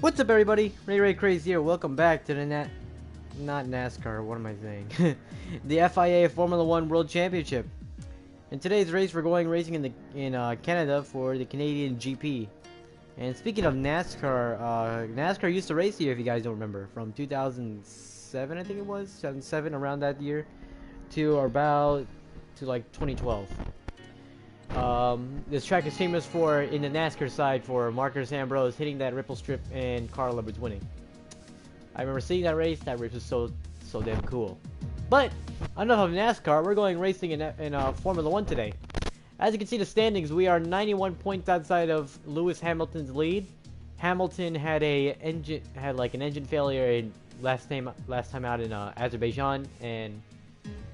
What's up, everybody? ReyReyCraze here. Welcome back to the not NASCAR. What am I saying? The FIA Formula One World Championship. In today's race, we're going racing in Canada for the Canadian GP. And speaking of NASCAR, NASCAR used to race here, if you guys don't remember, from 2007, I think it was 2007, around that year, to like 2012. This track is famous for, in the NASCAR side, for Marcus Ambrose hitting that ripple strip and Carl Edwards winning. I remember seeing that race. That race was so damn cool. But enough of NASCAR. We're going racing in Formula One today. As you can see the standings, we are 91 points outside of Lewis Hamilton's lead. Hamilton had an engine failure last time out in Azerbaijan and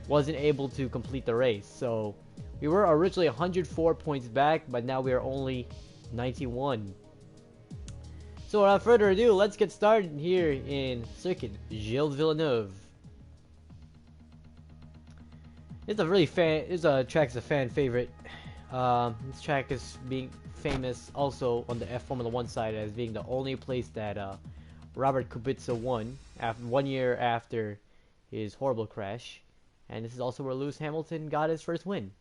wasn't able to complete the race. So we were originally 104 points back, but now we are only 91. So without further ado, let's get started here in Circuit Gilles Villeneuve. This track's a fan favorite. This track is being famous also on the Formula One side as being the only place that Robert Kubica won 1 year after his horrible crash, and this is also where Lewis Hamilton got his first win.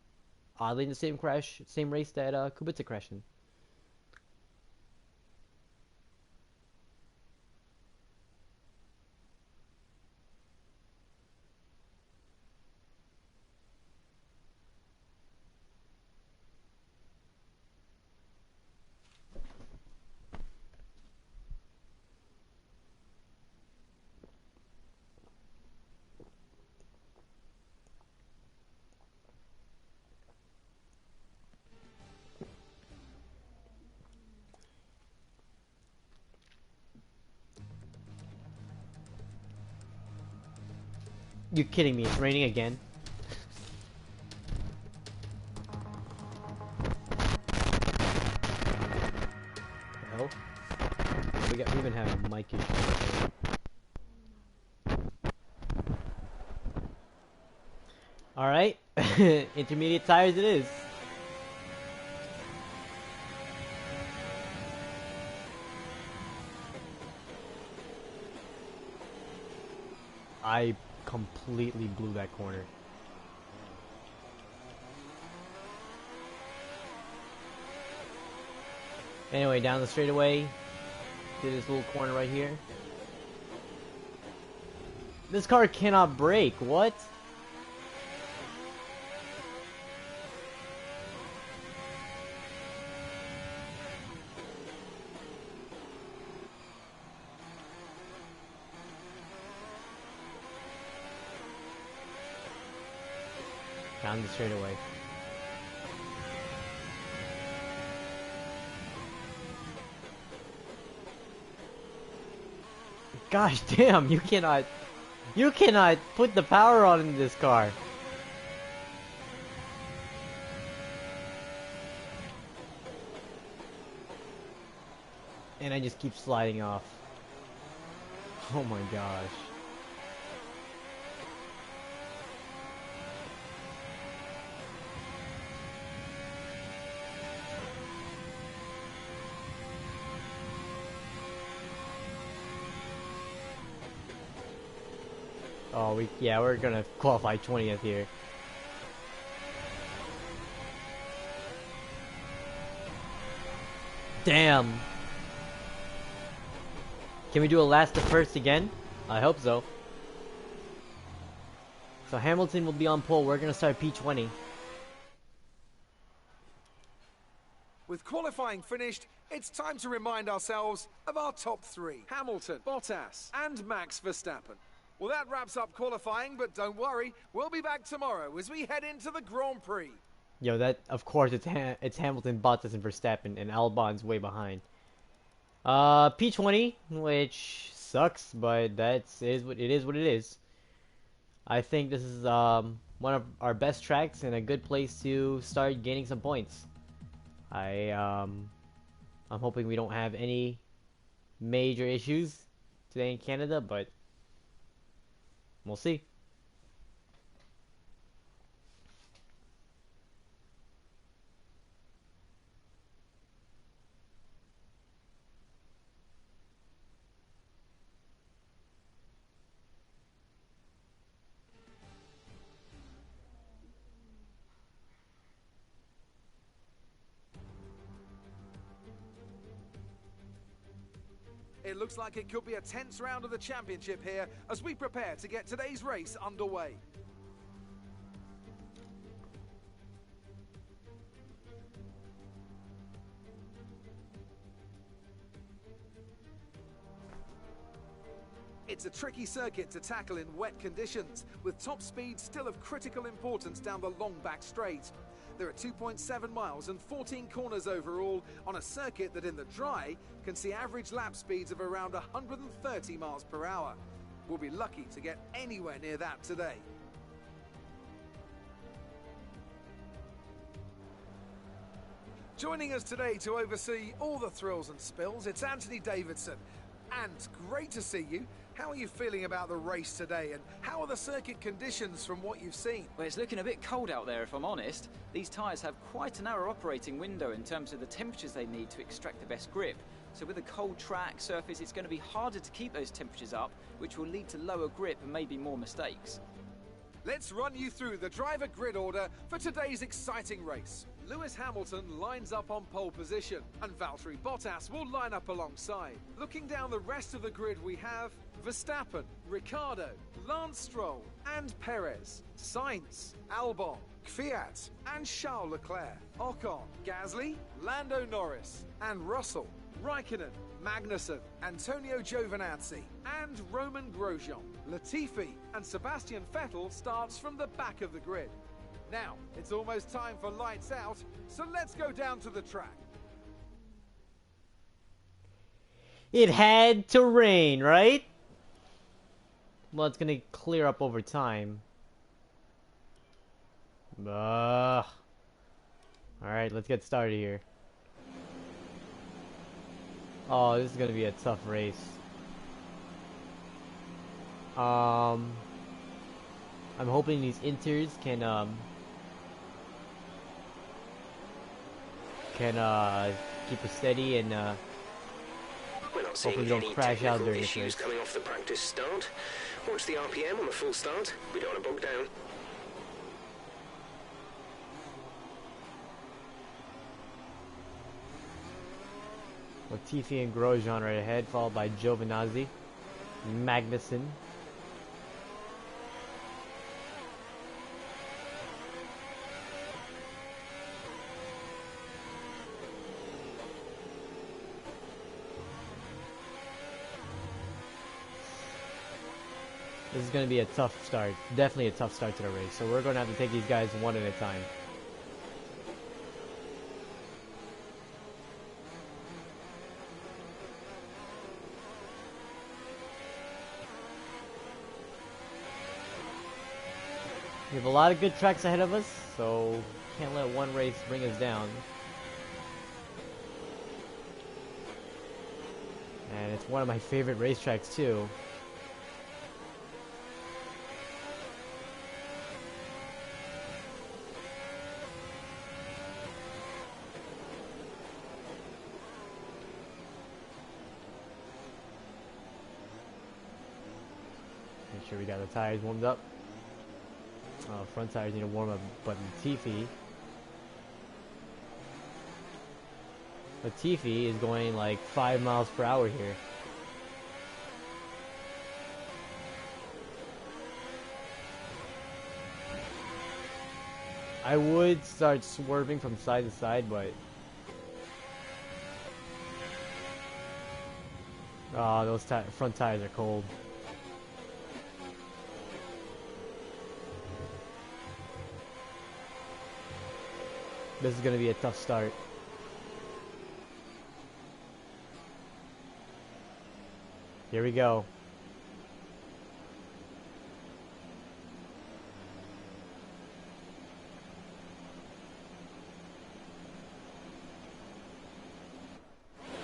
Oddly, in the same race that Kubica crashed in. You're kidding me, it's raining again. Hell? We've been having mic issues. Alright. Intermediate tires it is. I completely blew that corner. Anyway, down the straightaway to this little corner right here. This car cannot brake. What? Down the straightaway. Gosh damn, you cannot put the power on in this car. And I just keep sliding off. Oh my gosh. Oh, we're gonna qualify 20th here. Damn. Can we do a last to first again? I hope so. So Hamilton will be on pole. We're gonna start P20. With qualifying finished, it's time to remind ourselves of our top three: Hamilton, Bottas, and Max Verstappen. Well, that wraps up qualifying, but don't worry, we'll be back tomorrow as we head into the Grand Prix. Yo, that, of course, it's Hamilton, Bottas, and Verstappen, and Albon's way behind. P20, which sucks, but it is what it is. I think this is one of our best tracks and a good place to start gaining some points. I'm hoping we don't have any major issues today in Canada, but we'll see. It looks like it could be a tense round of the championship here as we prepare to get today's race underway. It's a tricky circuit to tackle in wet conditions, with top speed still of critical importance down the long back straight. There are 2.7 miles and 14 corners overall on a circuit that in the dry can see average lap speeds of around 130 miles per hour. We'll be lucky to get anywhere near that today. Joining us today to oversee all the thrills and spills, it's Anthony Davidson. And great to see you. How are you feeling about the race today, and how are the circuit conditions from what you've seen? Well, it's looking a bit cold out there, if I'm honest. These tyres have quite a narrow operating window in terms of the temperatures they need to extract the best grip. So with a cold track surface, it's going to be harder to keep those temperatures up, which will lead to lower grip and maybe more mistakes. Let's run you through the driver grid order for today's exciting race. Lewis Hamilton lines up on pole position, and Valtteri Bottas will line up alongside. Looking down the rest of the grid, we have Verstappen, Ricciardo, Lance Stroll, and Perez, Sainz, Albon, Kvyat, and Charles Leclerc, Ocon, Gasly, Lando Norris, and Russell, Raikkonen, Magnussen, Antonio Giovinazzi, and Roman Grosjean. Latifi and Sebastian Vettel starts from the back of the grid. Now, it's almost time for lights out, so let's go down to the track. It had to rain, right? Well, it's gonna clear up over time. Alright, let's get started here. Oh, this is gonna be a tough race. I'm hoping these inters can keep us steady and We're not hopefully seeing don't any crash out technical during this issues race. coming off the practice start. Watch the RPM on the full start. We don't want to bog down. Latifi and Grosjean right ahead, followed by Giovinazzi, Magnussen. This is going to be a tough start. Definitely a tough start to the race. So we're going to have to take these guys one at a time. We have a lot of good tracks ahead of us, so can't let one race bring us down. And it's one of my favorite racetracks too. Make sure we got the tires warmed up. Front tires need to warm up, but Latifi is going like 5 miles per hour here. I would start swerving from side to side, but those front tires are cold. This is going to be a tough start. Here we go.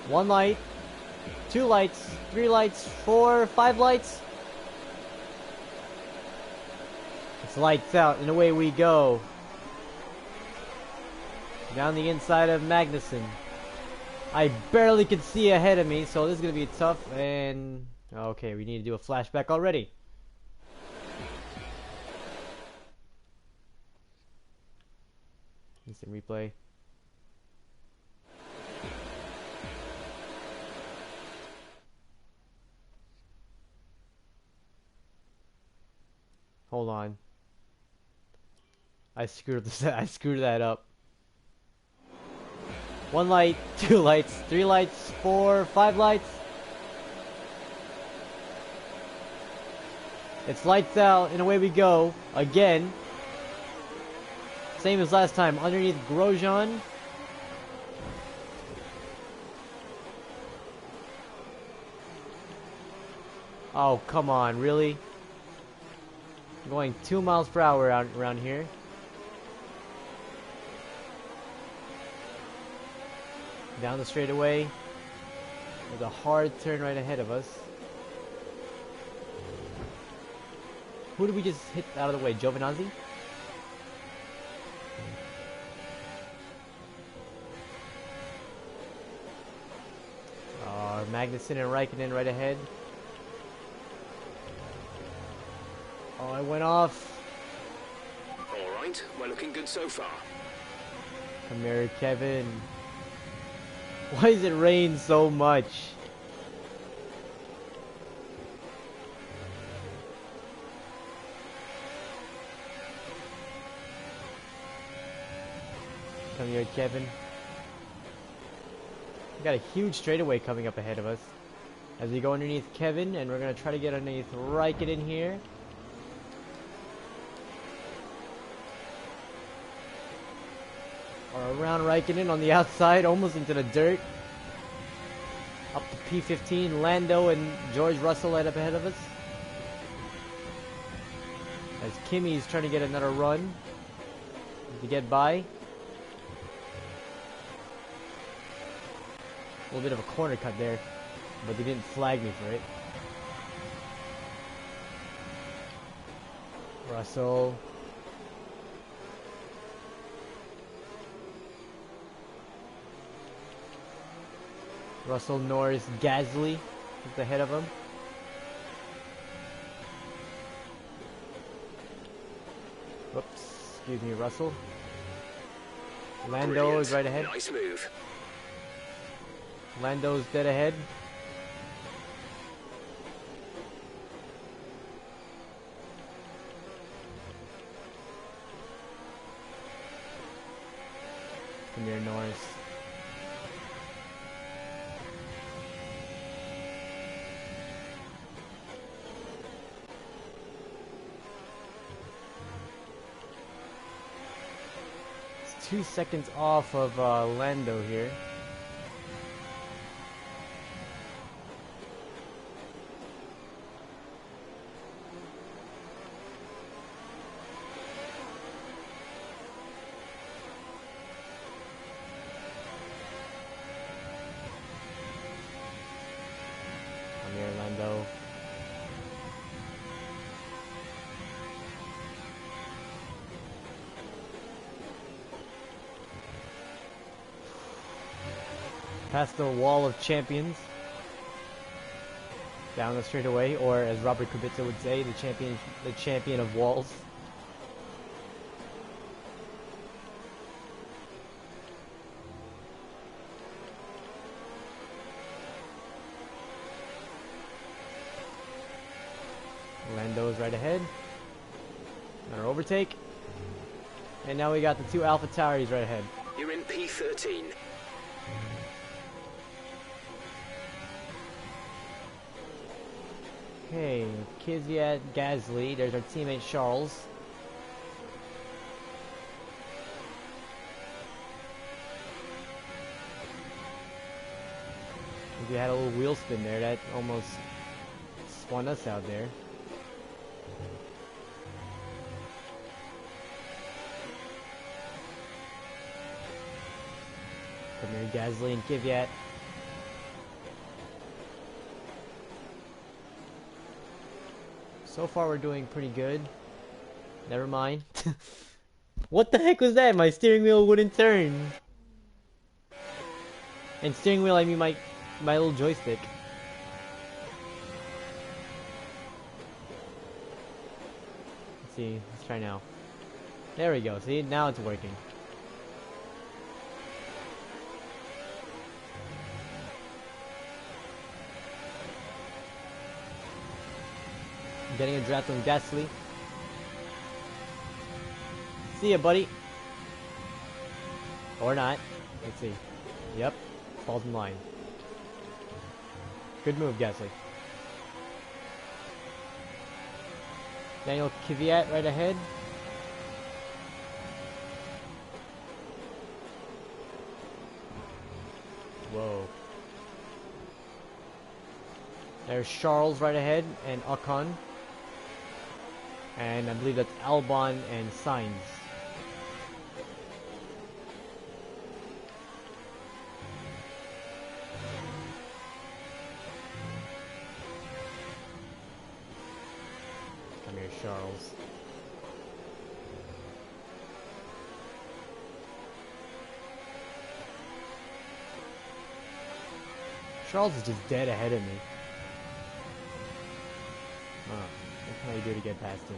One light, 2 lights, 3 lights, 4, 5 lights. It's lights out and away we go. Down the inside of Magnussen. I barely could see ahead of me, so this is going to be tough. And okay, we need to do a flashback already. Instant replay. Hold on. I screwed this. I screwed that up. 1 light, 2 lights, 3 lights, 4, 5 lights. It's lights out, and away we go again. Same as last time. Underneath Grosjean. Oh, come on, really? I'm going 2 miles per hour around here. Down the straightaway. There's a hard turn right ahead of us. Who did we just hit out of the way? Giovinazzi? Magnussen and Raikkonen right ahead. Oh, I went off. Alright, we're looking good so far. Come here, Kevin. Why does it rain so much? Come here, Kevin. We got a huge straightaway coming up ahead of us. As we go underneath Kevin, and we're going to try to get underneath Raikkonen here. Or around Raikkonen on the outside, almost into the dirt. Up to P15, Lando and George Russell right up ahead of us. As Kimmy's trying to get another run to get by. A little bit of a corner cut there, but they didn't flag me for it. Russell. Russell, Norris, Gasly is ahead of him. Whoops, excuse me, Russell. Lando Brilliant. is right ahead. Nice move. Lando's dead ahead. Come here, Norris. It's 2 seconds off of Lando here. Lando. Past the wall of champions. Down the straightaway, or as Robert Kubica would say, the champion of walls. Lando's right ahead. Another overtake. And now we got the 2 AlphaTauris right ahead. You're in P13. Okay, Kvyat, Gasly. There's our teammate Charles. We had a little wheel spin there that almost spun us out there. Come here, Gasly and Kvyat. So far we're doing pretty good. Never mind. What the heck was that? My steering wheel wouldn't turn. And steering wheel, I mean my little joystick. Let's see. Let's try now. There we go. See, now it's working. Getting a draft on Gasly. See ya, buddy. Or not. Let's see. Yep. Falls in line. Good move, Gasly. Daniel Kvyat right ahead. Whoa. There's Charles right ahead and Ocon. And I believe that's Albon and Sainz. Come here, Charles. Charles is just dead ahead of me. What can I do to get past him?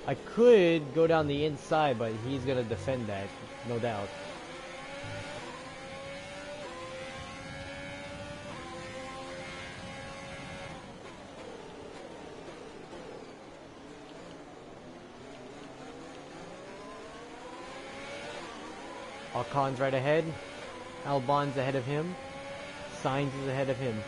I could go down the inside, but he's gonna defend that, no doubt. Ocon's right ahead. Albon's ahead of him. Sainz is ahead of him.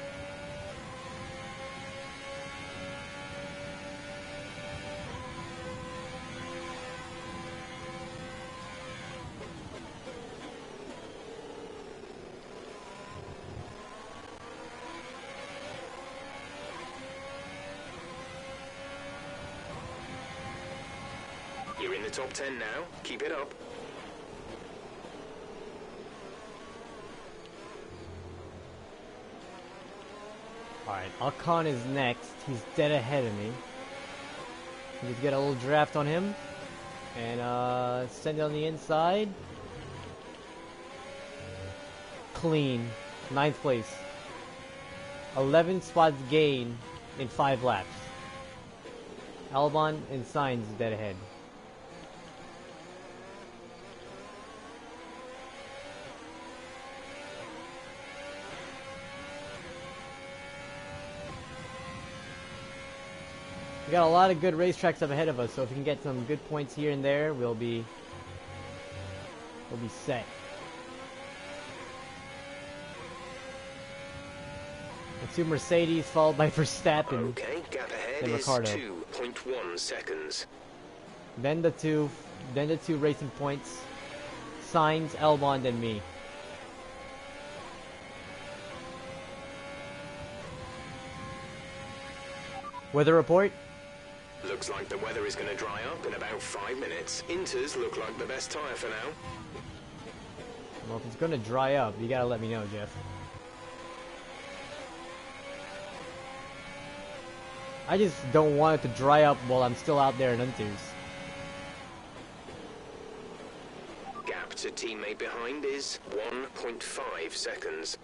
You're in the top 10 now. Keep it up. Alright, Ocon is next. He's dead ahead of me. Let's get a little draft on him. And send it on the inside. Clean. 9th place. 11 spots gain in 5 laps. Albon and Sainz is dead ahead. We got a lot of good racetracks up ahead of us, so if we can get some good points here and there, we'll be set. It's two Mercedes followed by Verstappen. Okay, gap ahead then is Ricardo. 2.1 seconds. Then the two racing points. Sainz, Albon, then me. Weather report. Looks like the weather is going to dry up in about 5 minutes. Inters look like the best tyre for now. Well, if it's gonna dry up, you gotta let me know, Jeff. I just don't want it to dry up while I'm still out there in Inters. Gap to teammate behind is 1.5 seconds.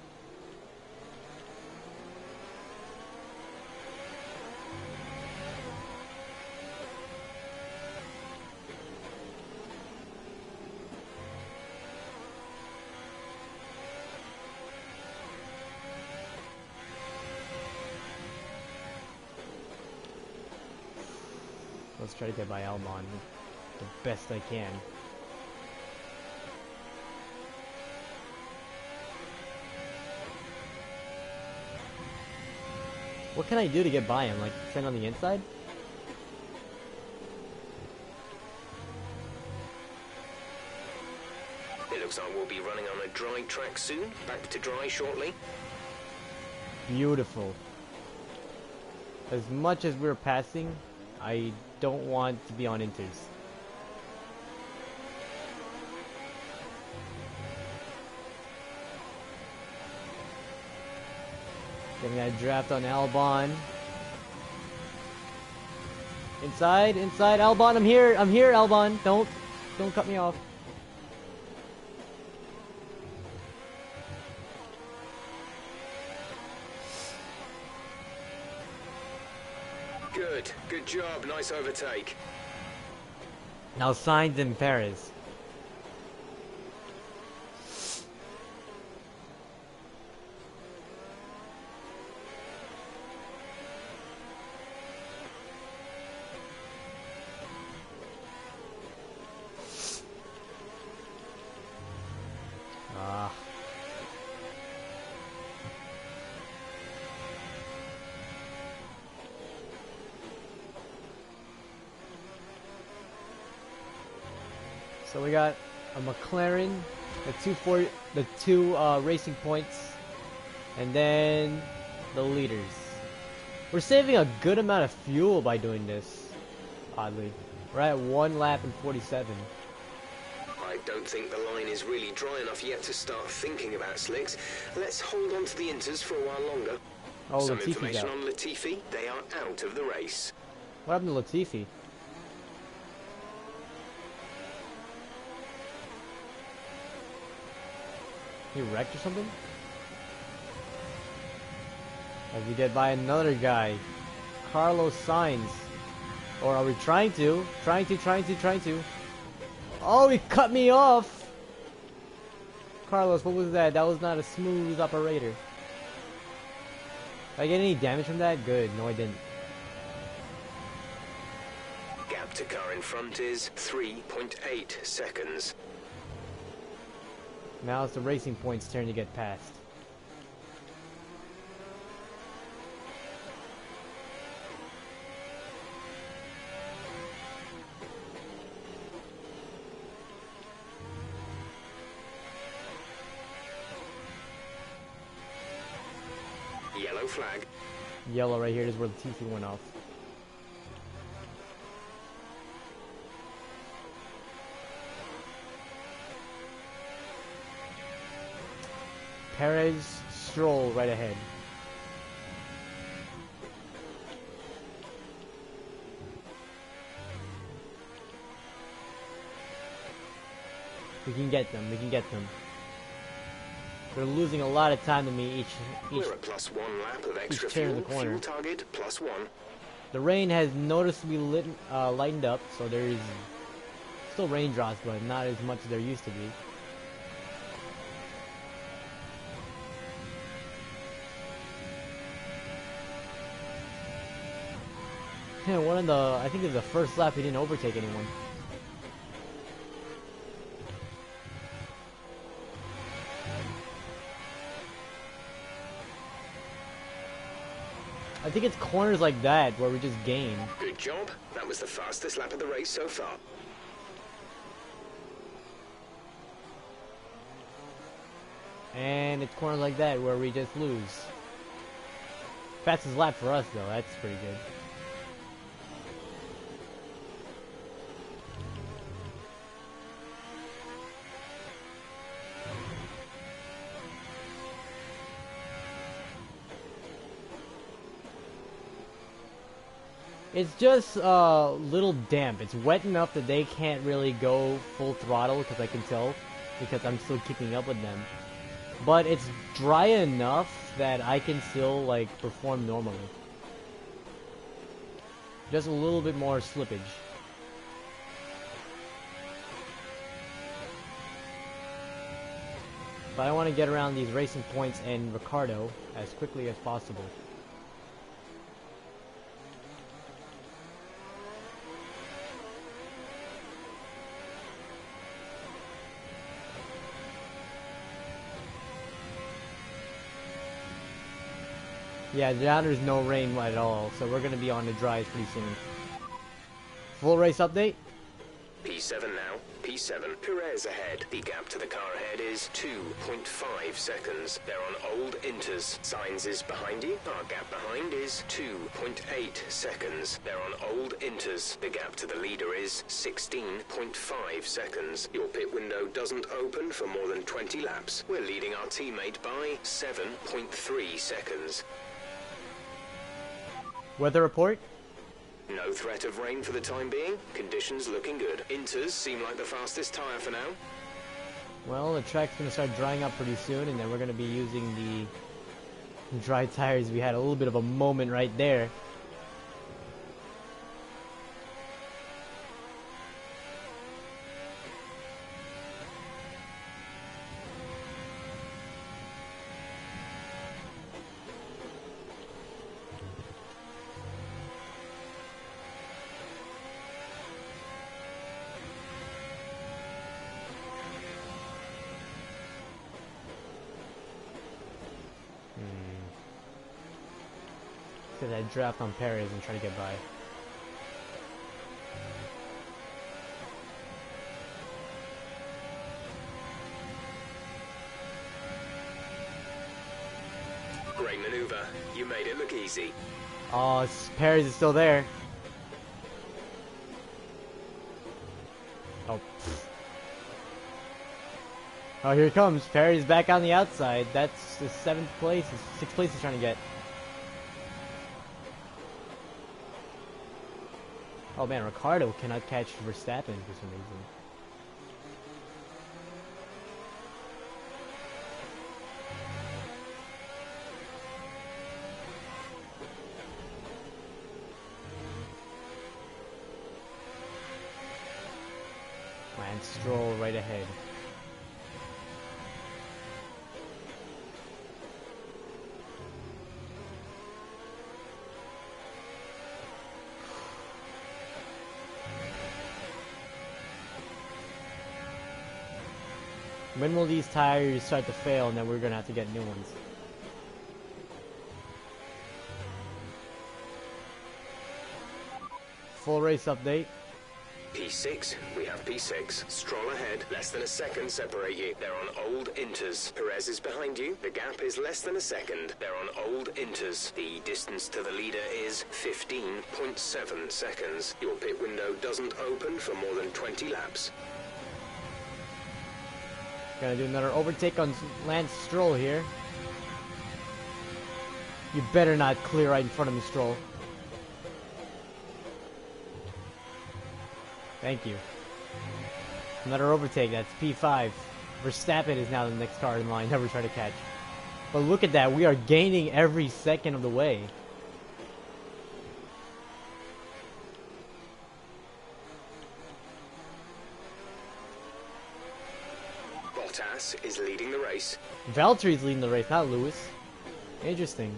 Let's try to get by Albon the best I can. What can I do to get by him? Like, send on the inside? It looks like we'll be running on a dry track soon. Back to dry shortly. Beautiful. As much as we're passing, I don't want to be on Inters. Getting that draft on Albon. Inside, Albon, I'm here, Albon. Don't cut me off. Good job, nice overtake. Now Sainz and Perez. So we got a McLaren, the two racing points, and then the leaders. We're saving a good amount of fuel by doing this, oddly. We're at 1 lap and 47. I don't think the line is really dry enough yet to start thinking about slicks. Let's hold on to the inters for a while longer. Oh, Some Latifi's information out. on Latifi, they are out of the race. What happened to Latifi? He wrecked or something? As we get by another guy. Carlos Sainz. Or are we trying to? Trying to. Oh, he cut me off! Carlos, what was that? That was not a smooth operator. Did I get any damage from that? Good. No, I didn't. Gap to car in front is 3.8 seconds. Now it's the Racing Point's turn to get past. Yellow flag. Yellow right here is where Latifi went off. Perez, Stroll right ahead. We can get them. They're losing a lot of time to me each We're at +1 lap of extra turn of fuel. the corner. Fuel target +1. The rain has noticeably lightened up, so there's still raindrops, but not as much as there used to be. Yeah, I think it was the first lap he didn't overtake anyone. I think it's corners like that where we just gain. Good job. That was the fastest lap of the race so far. And it's corners like that where we just lose. Fastest lap for us though, that's pretty good. It's just a little damp. It's wet enough that they can't really go full throttle, because I can tell, because I'm still keeping up with them. But it's dry enough that I can still, like, perform normally. Just a little bit more slippage. But I want to get around these Racing Points and Ricardo as quickly as possible. Yeah, now there's no rain at all, so we're going to be on the dries pretty soon. Full race update? P7 now. P7. Perez ahead. The gap to the car ahead is 2.5 seconds. They're on old inters. Sainz is behind you. Our gap behind is 2.8 seconds. They're on old inters. The gap to the leader is 16.5 seconds. Your pit window doesn't open for more than 20 laps. We're leading our teammate by 7.3 seconds. Weather report? No threat of rain for the time being. Conditions looking good. Inters seem like the fastest tyre for now. Well, the track's going to start drying up pretty soon, and then we're going to be using the dry tires. We had a little bit of a moment right there. Because I draft on Perez and try to get by. Great maneuver. You made it look easy. Oh, Perez is still there. Oh. Oh, here he comes. Perez back on the outside. That's the 7th place. 6th place he's trying to get. Oh man, Ricciardo cannot catch Verstappen for some reason. Lance Stroll right ahead. When will these tires start to fail and then we're gonna have to get new ones? Full race update. P6, we have P6. Stroll ahead, less than a second separate you. They're on old inters. Perez is behind you. The gap is less than a second. They're on old inters. The distance to the leader is 15.7 seconds. Your pit window doesn't open for more than 20 laps. Gonna do another overtake on Lance Stroll here. You better not clear right in front of me, Stroll. Thank you. Another overtake, that's P5. Verstappen is now the next car in line, never try to catch. But look at that, we are gaining every second of the way. Bottas is leading the race. Valtteri's leading the race, not Lewis. Interesting.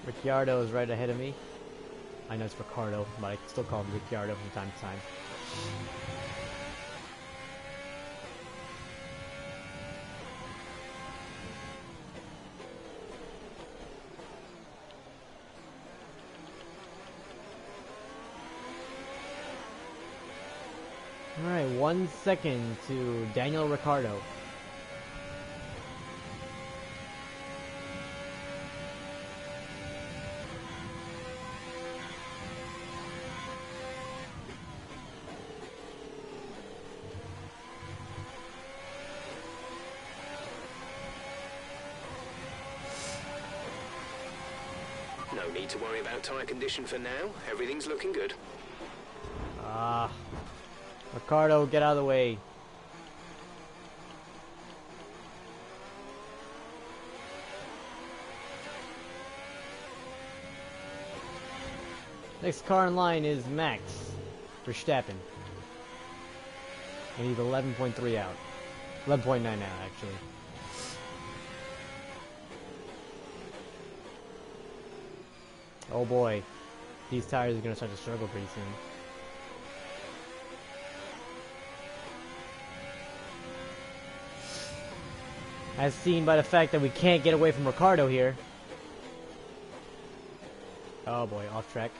Ricciardo is right ahead of me. I know it's Ricciardo, but I still call him Ricciardo from time to time. Alright, 1 second to Daniel Ricciardo. No need to worry about tyre condition for now. Everything's looking good. Ricciardo, get out of the way. Next car in line is Max Verstappen. We need 11.3 out. 11.9 out, actually. Oh boy. These tires are going to start to struggle pretty soon. As seen by the fact that we can't get away from Ricciardo here. Oh boy, off track.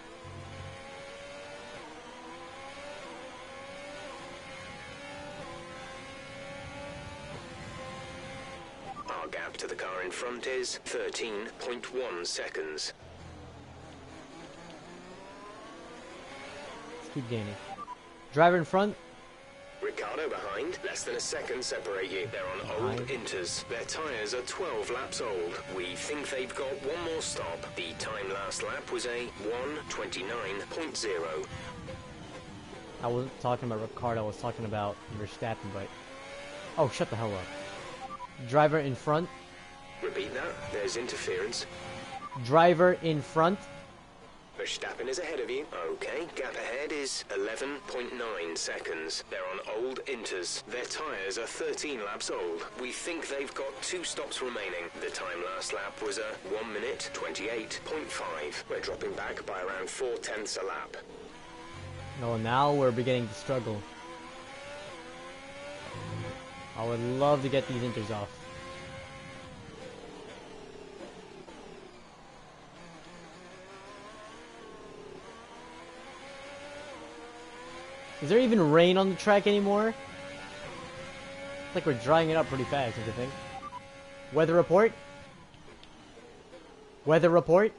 Our gap to the car in front is 13.1 seconds. Let's keep gaining. Driver in front. Ricciardo behind, less than a second separate you. They're on old inters. Their tyres are 12 laps old. We think they've got one more stop. The time last lap was a 1:29.0. I wasn't talking about Ricciardo, I was talking about Verstappen, but... Oh, shut the hell up. Driver in front. Repeat that, there's interference. Driver in front. Verstappen is ahead of you. Okay, gap ahead is 11.9 seconds. They're on old inters. Their tyres are 13 laps old. We think they've got 2 stops remaining. The time last lap was a 1:28.5. We're dropping back by around 4/10 a lap. No, now we're beginning to struggle. I would love to get these inters off. Is there even rain on the track anymore? It's like we're drying it up pretty fast, don't you think? Weather report? Weather report?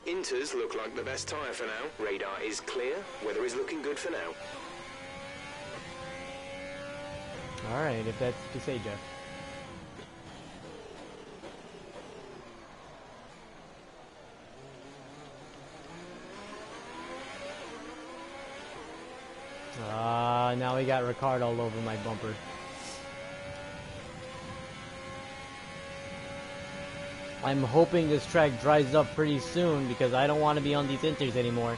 Inters look like the best tyre for now. Radar is clear. Weather is looking good for now. Alright, if that's what you say, Jeff. Now we got Ricard all over my bumper. I'm hoping this track dries up pretty soon because I don't want to be on these inters anymore.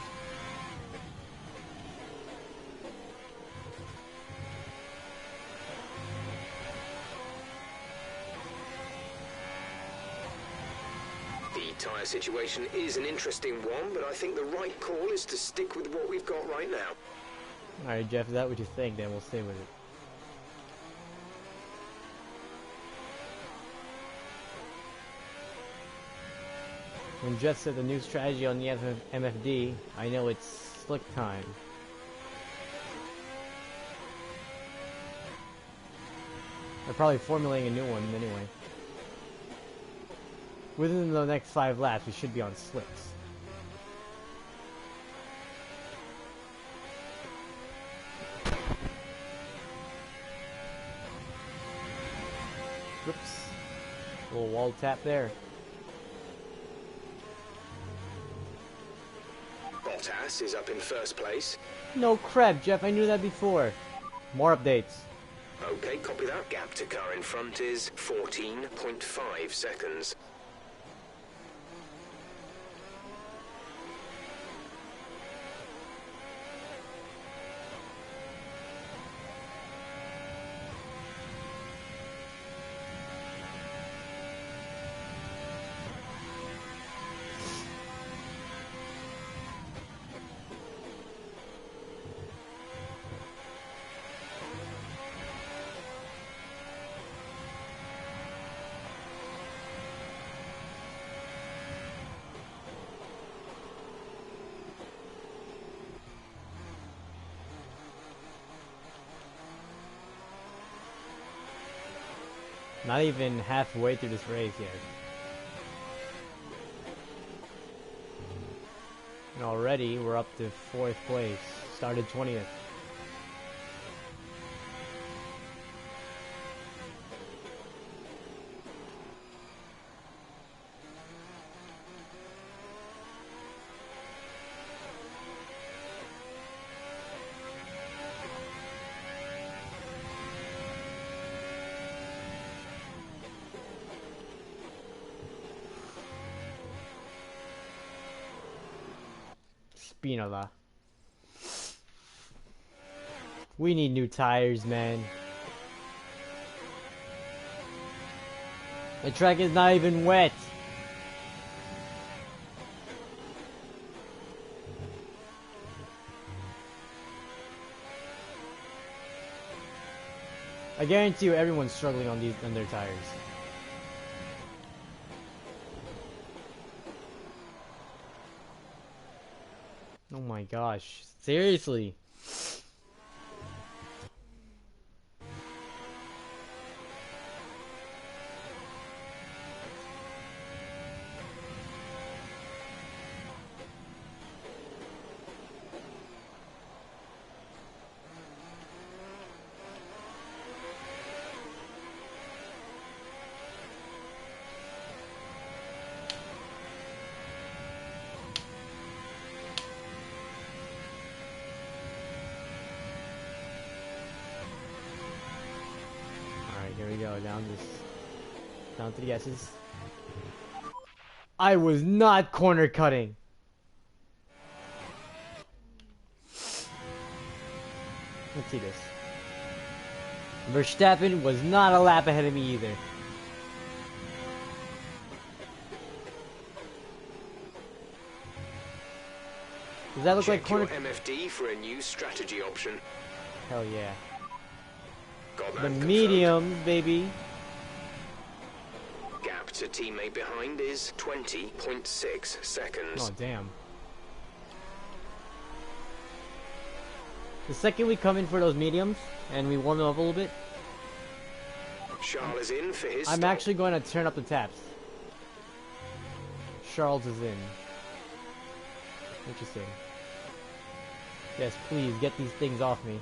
The tyre situation is an interesting one, but I think the right call is to stick with what we've got right now. Alright, Jeff, is that what you think? Then we'll stay with it. When Jeff said the new strategy on the MFD, I know it's slick time. They're probably formulating a new one anyway. Within the next 5 laps, we should be on slicks. Whoops. Little wall tap there. Bottas is up in first place. No crap, Jeff. I knew that before. More updates. Okay, copy that. Gap to car in front is 14.5 seconds. Not even halfway through this race yet. And already we're up to 4th place. Started 20th. Spinola. We need new tires, man. The track is not even wet. I guarantee you everyone's struggling on their tires. Oh my gosh, seriously. Here we go, down to the S's. I was not corner cutting. Let's see this. Verstappen was not a lap ahead of me either. Does that look like Check corner? your MFD for a new strategy option. Hell yeah. Got that The confirmed. mediums, baby. Gap to teammate behind is 20.6 seconds. Oh, damn. The second we come in for those mediums, and we warm them up a little bit, Charles is in for his I'm stop. actually going to turn up the taps. Charles is in. Interesting. Yes, please, get these things off me.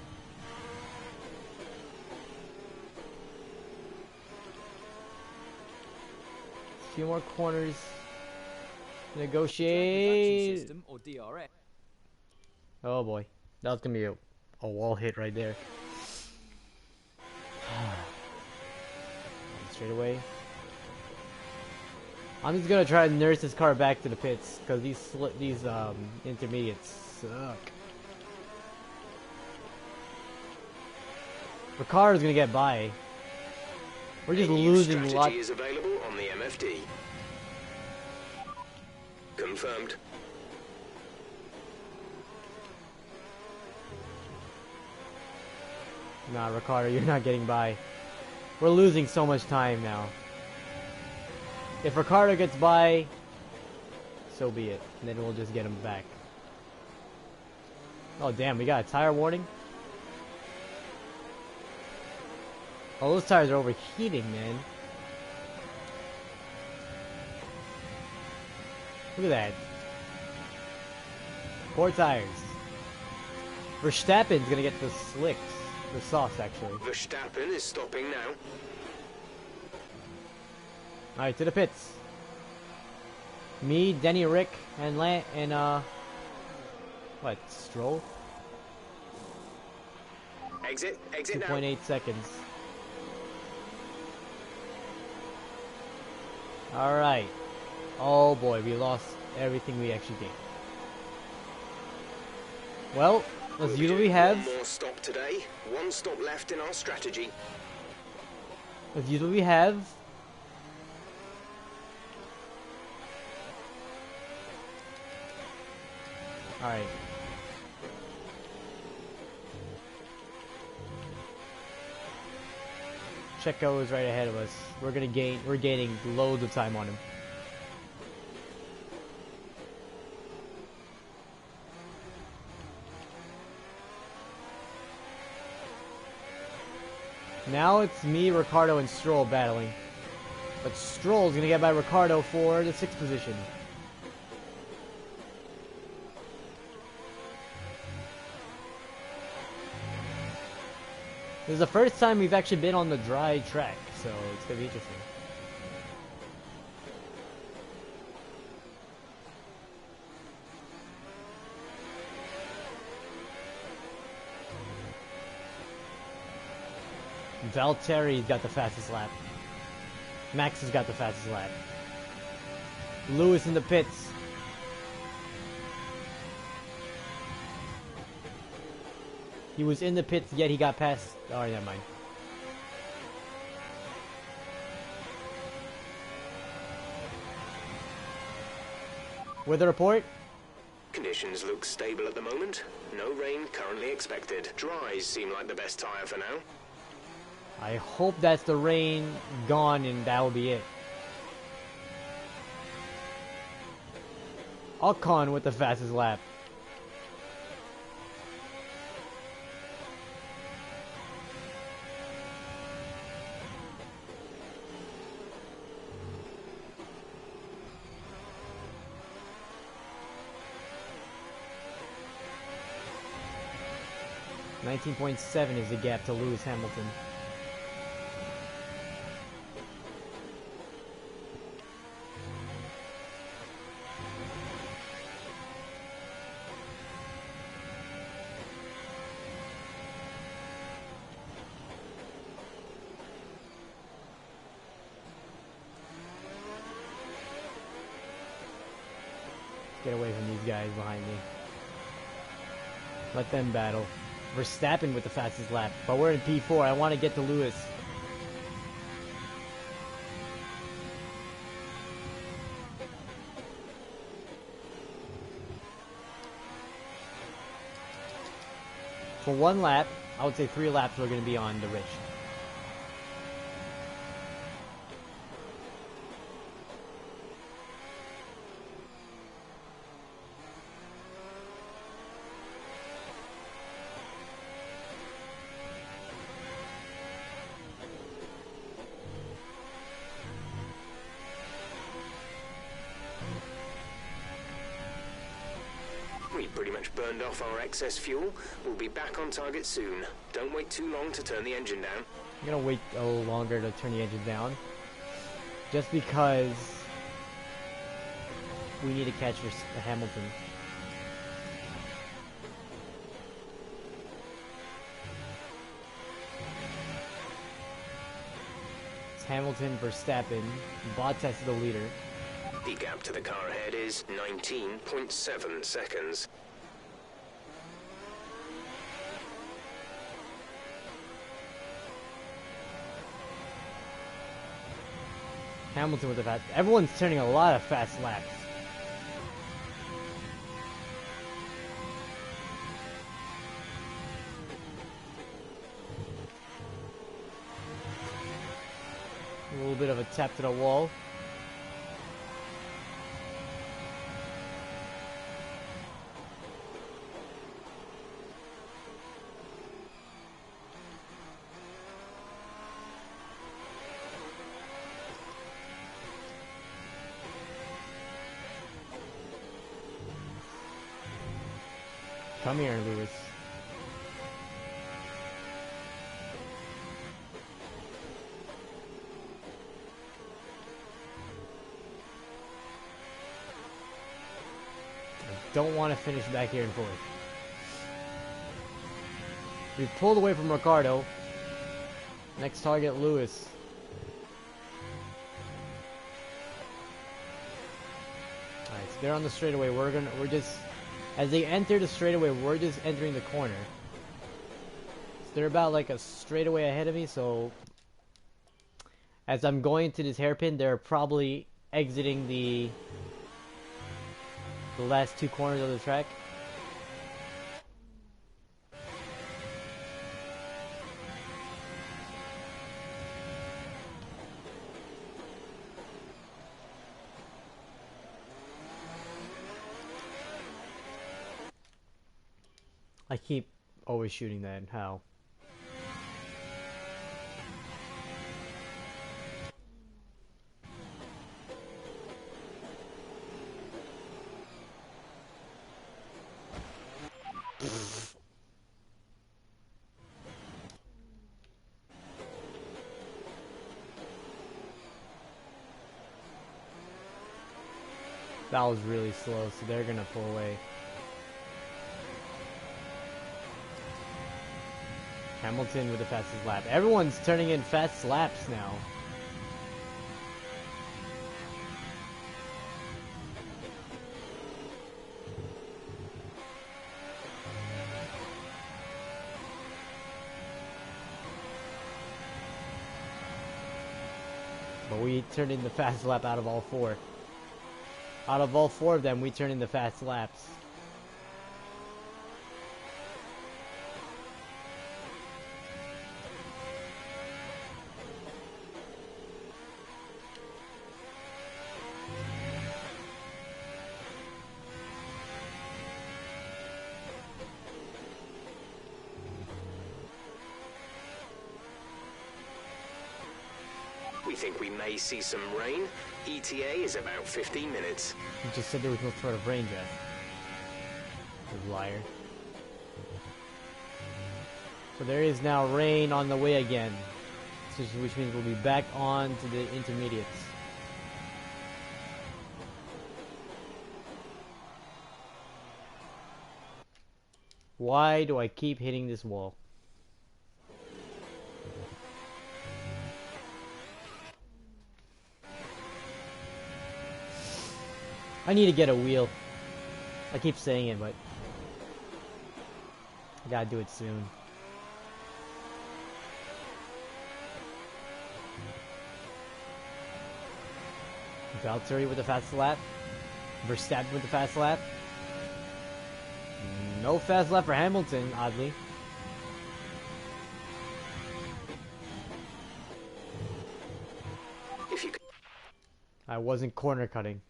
A few more corners. Negotiate. System or DRS. Oh boy. That was gonna be a wall hit right there. Straight away. I'm just gonna try to nurse this car back to the pits because these intermediates suck. Ricardo's gonna get by. We're just A new losing a lot. strategy is available on the MFD. Confirmed. Nah, Ricardo, you're not getting by. We're losing so much time now. If Ricardo gets by, so be it. And then we'll just get him back. Oh damn, we got a tire warning? Oh, those tires are overheating, man. Look at that. 4 tires. Verstappen's gonna get the slicks. The sauce, actually. Verstappen is stopping now. Alright, to the pits. Me, Denny, Rick, and what, Stroll? Exit now. 2.8 seconds. Alright. Oh boy, we lost everything we actually gained. Well, let's use what we have. One more stop today. One stop left in our strategy. Let's use what we have. Alright. Checo is right ahead of us. We're gaining loads of time on him. Now it's me, Ricardo, and Stroll battling. But Stroll's gonna get by Ricardo for the 6th position. This is the first time we've actually been on the dry track, so it's gonna be interesting. Valtteri's got the fastest lap. Max has got the fastest lap. Lewis in the pits. He was in the pits, yet he got past. Oh, never mind. Weather report. Conditions look stable at the moment. No rain currently expected. Dries seem like the best tyre for now. I hope that's the rain gone and that'll be it. Ocon with the fastest lap. .7 is the gap to Lewis Hamilton. Get away from these guys behind me. Let them battle. Verstappen with the fastest lap, but we're in P4. I want to get to Lewis. For one lap, I would say 3 laps are going to be on the rich. We pretty much burned off our excess fuel. We'll be back on target soon. Don't wait too long to turn the engine down. I'm going to wait a little longer to turn the engine down. Just because we need to catch Hamilton. It's Hamilton, Verstappen, Bottas is the leader. The gap to the car ahead is 19.7 seconds. Hamilton with the fast. Everyone's turning a lot of fast laps. A little bit of a tap to the wall. Come here, Lewis. I don't want to finish back here in fourth. We've pulled away from Ricardo. Next target, Lewis. Alright, so they're on the straightaway. We're just... As they enter the straightaway, we're just entering the corner. So they're about like a straightaway ahead of me, so... As I'm going to this hairpin, they're probably exiting the last 2 corners of the track. I keep always shooting that. How? That was really slow, so they're gonna pull away. Hamilton with the fastest lap. Everyone's turning in fast laps now. But we turned in the fast lap out of all 4. Out of all 4 of them, we turned in the fast laps. We think we may see some rain. ETA is about 15 minutes. You just said there was no sort of rain, Jeff. You liar. So there is now rain on the way again. Which means we'll be back on to the intermediates. Why do I keep hitting this wall? I need to get a wheel. I keep saying it, but I gotta do it soon. Valtteri with the fast lap. Verstappen with the fast lap. No fast lap for Hamilton, oddly. I wasn't corner cutting.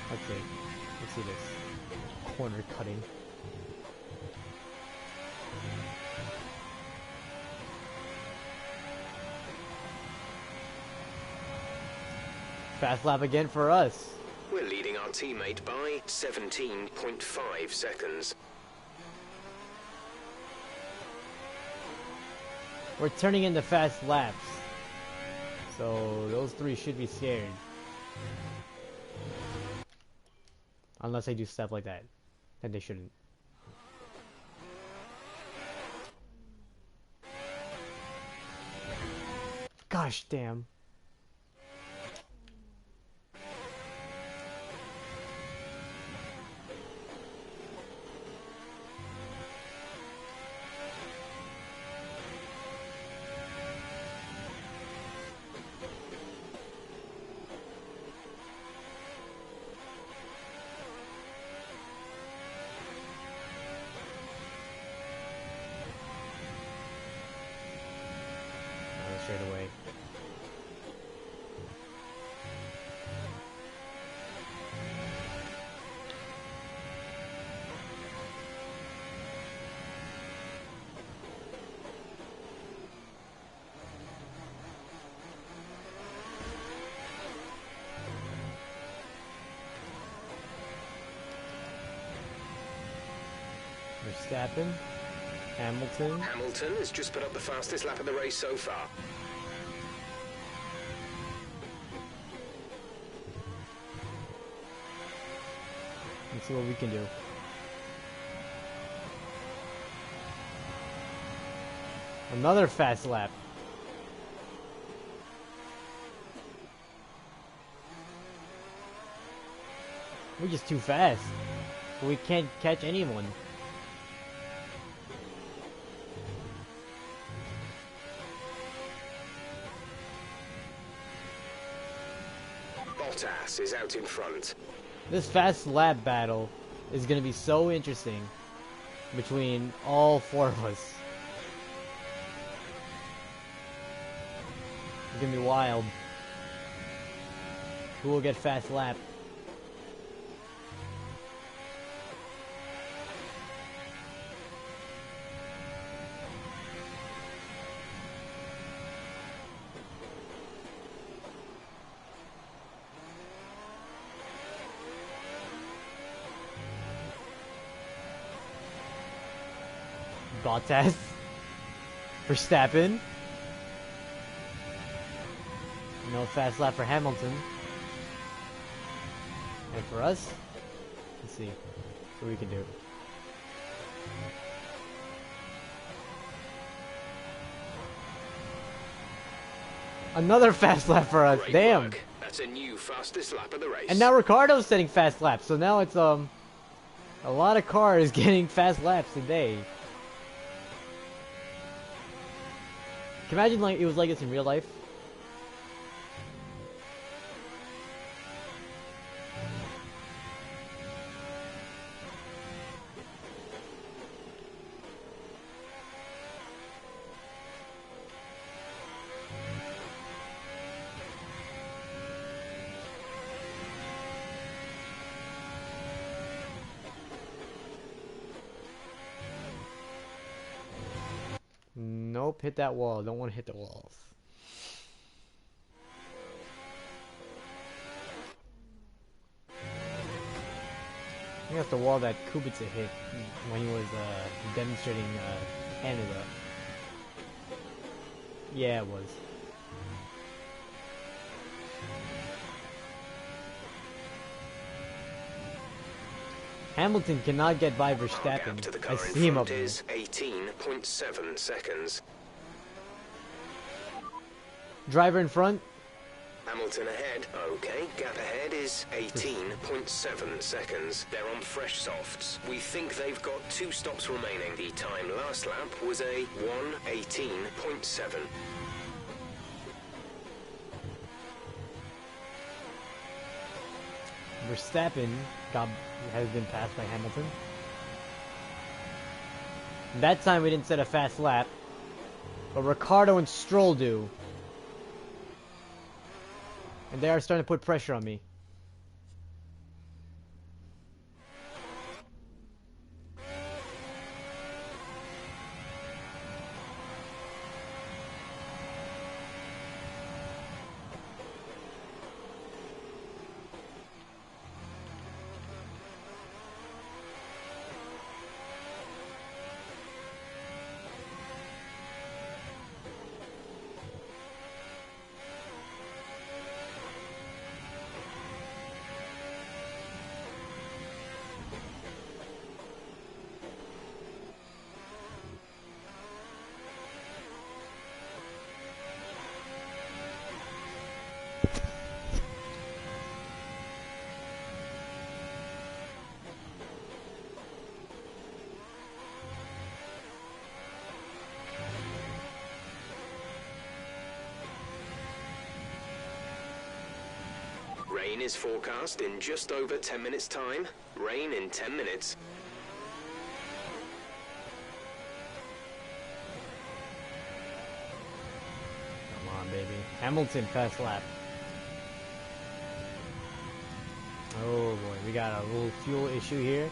Let's see. Let's see this. Corner cutting. Fast lap again for us. We're leading our teammate by 17.5 seconds. We're turning into fast laps. So those three should be scared. Unless they do stuff like that. Then they shouldn't. Gosh damn. Straight away. Verstappen, Hamilton. Hamilton has just put up the fastest lap of the race so far. Let's see what we can do. Another fast lap. We're just too fast. We can't catch anyone. Bottas is out in front. This fast lap battle is going to be so interesting between all four of us. It's going to be wild. Who will get fast lap? Bottas, Verstappen, no fast lap for Hamilton, and for us, let's see what we can do. Another fast lap for us, Great damn! work. That's a new fastest lap of the race. And now Ricardo's setting fast laps, so now it's a lot of cars getting fast laps today. Can you imagine like it was like this in real life? Nope, hit that wall. Don't want to hit the walls. I think that's the wall that Kubica hit when he was demonstrating Canada. Yeah, it was. Hamilton cannot get by Verstappen. I see him up there. Is 18.7 seconds. Driver in front. Hamilton ahead. Okay, gap ahead is 18.7 seconds. They're on fresh softs. We think they've got 2 stops remaining. The time last lap was a 1:18.7. Verstappen has been passed by Hamilton. That time we didn't set a fast lap. But Ricardo and Stroll do. And they are starting to put pressure on me. Rain is forecast in just over 10 minutes' time. Rain in 10 minutes. Come on, baby. Hamilton, fast lap. Oh boy, we got a little fuel issue here.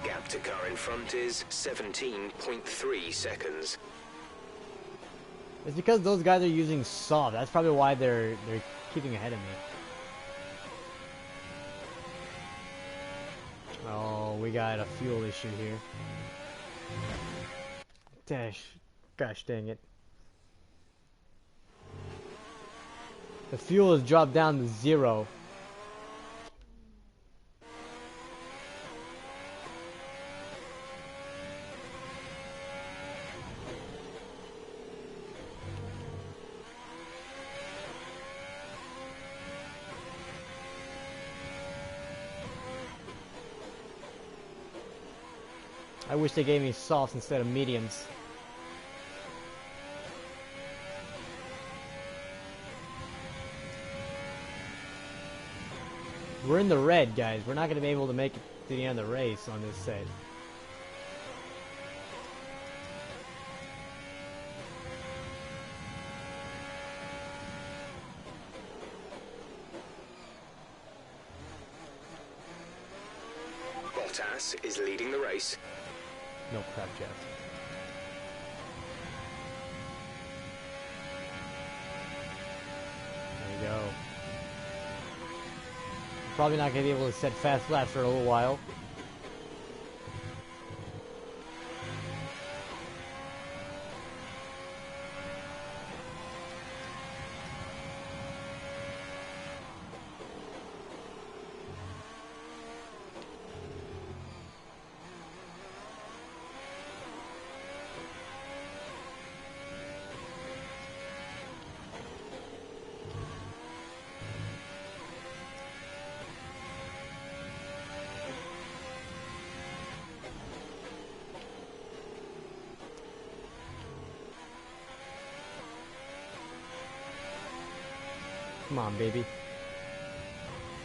Gap to car in front is 17.3 seconds. It's because those guys are using soft. That's probably why they're keeping ahead of me. Oh, we got a fuel issue here. Gosh dang it. The fuel has dropped down to 0. I wish they gave me softs instead of mediums. We're in the red, guys. We're not going to be able to make it to the end of the race on this set. Bottas is leading the race. No crap, Jeff. There we go. Probably not going to be able to set fast laps for a little while. Come on, baby.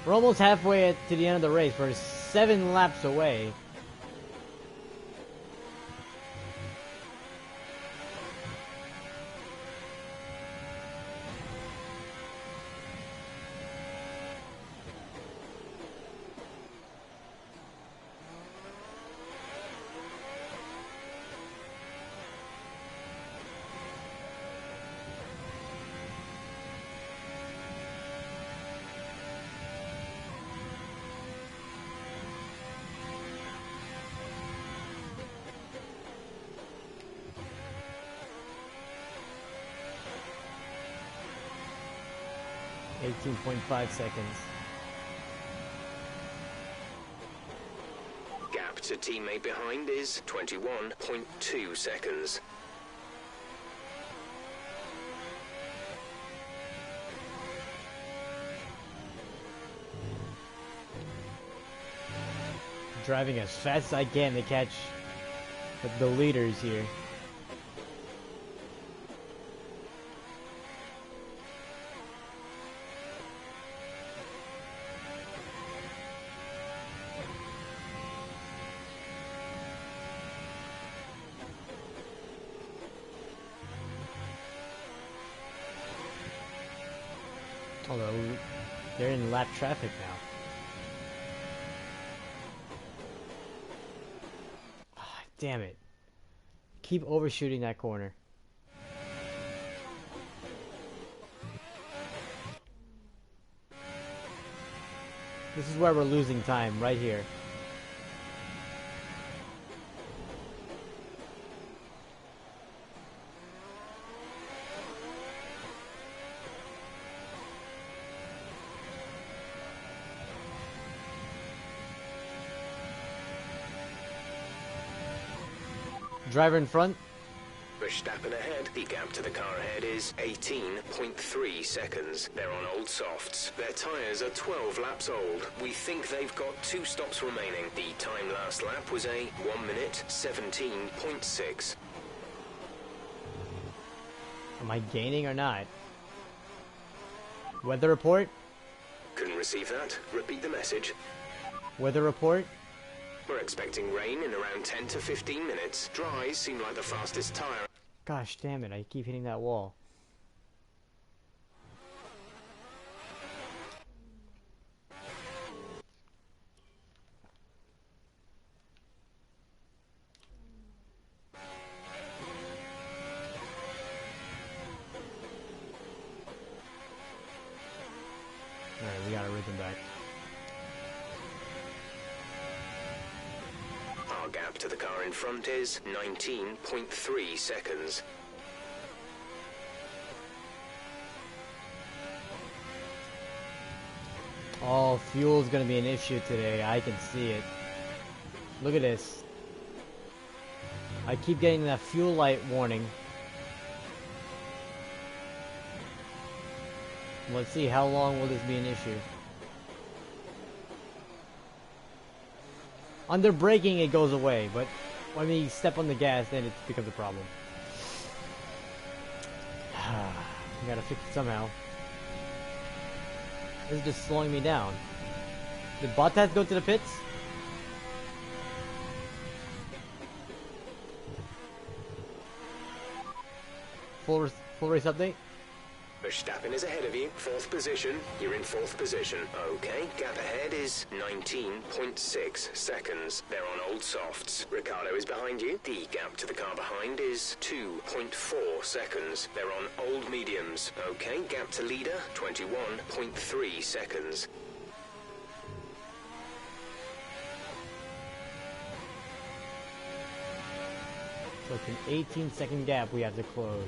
We're almost halfway to the end of the race. We're 7 laps away. .5 seconds. Gap to teammate behind is 21.2 seconds. Driving as fast as I can to catch the leaders here. Oh, they're in lap traffic now. Ah, damn it. Keep overshooting that corner. This is where we're losing time, right here. Driver in front. Verstappen ahead. The gap to the car ahead is 18.3 seconds. They're on old softs. Their tyres are 12 laps old. We think they've got 2 stops remaining. The time last lap was a 1 minute 17.6. Am I gaining or not? Weather report? Couldn't receive that. Repeat the message. Weather report? We're expecting rain in around 10 to 15 minutes. Dries seem like the fastest tyre. Gosh damn it, I keep hitting that wall. Alright, we got our rhythm back. Our gap to the car in front is 19.3 seconds. Oh, fuel's gonna be an issue today. I can see it. Look at this. I keep getting that fuel light warning. Let's see, how long will this be an issue? Under braking, it goes away, but when we step on the gas, then it becomes a problem. We gotta fix it somehow. This is just slowing me down. Did Bottas go to the pits? Full race update? Verstappen is ahead of you, 4th position. You're in 4th position. Okay, gap ahead is 19.6 seconds. They're on old softs. Ricardo is behind you. The gap to the car behind is 2.4 seconds. They're on old mediums. Okay, gap to leader, 21.3 seconds. So it's an 18-second gap we have to close.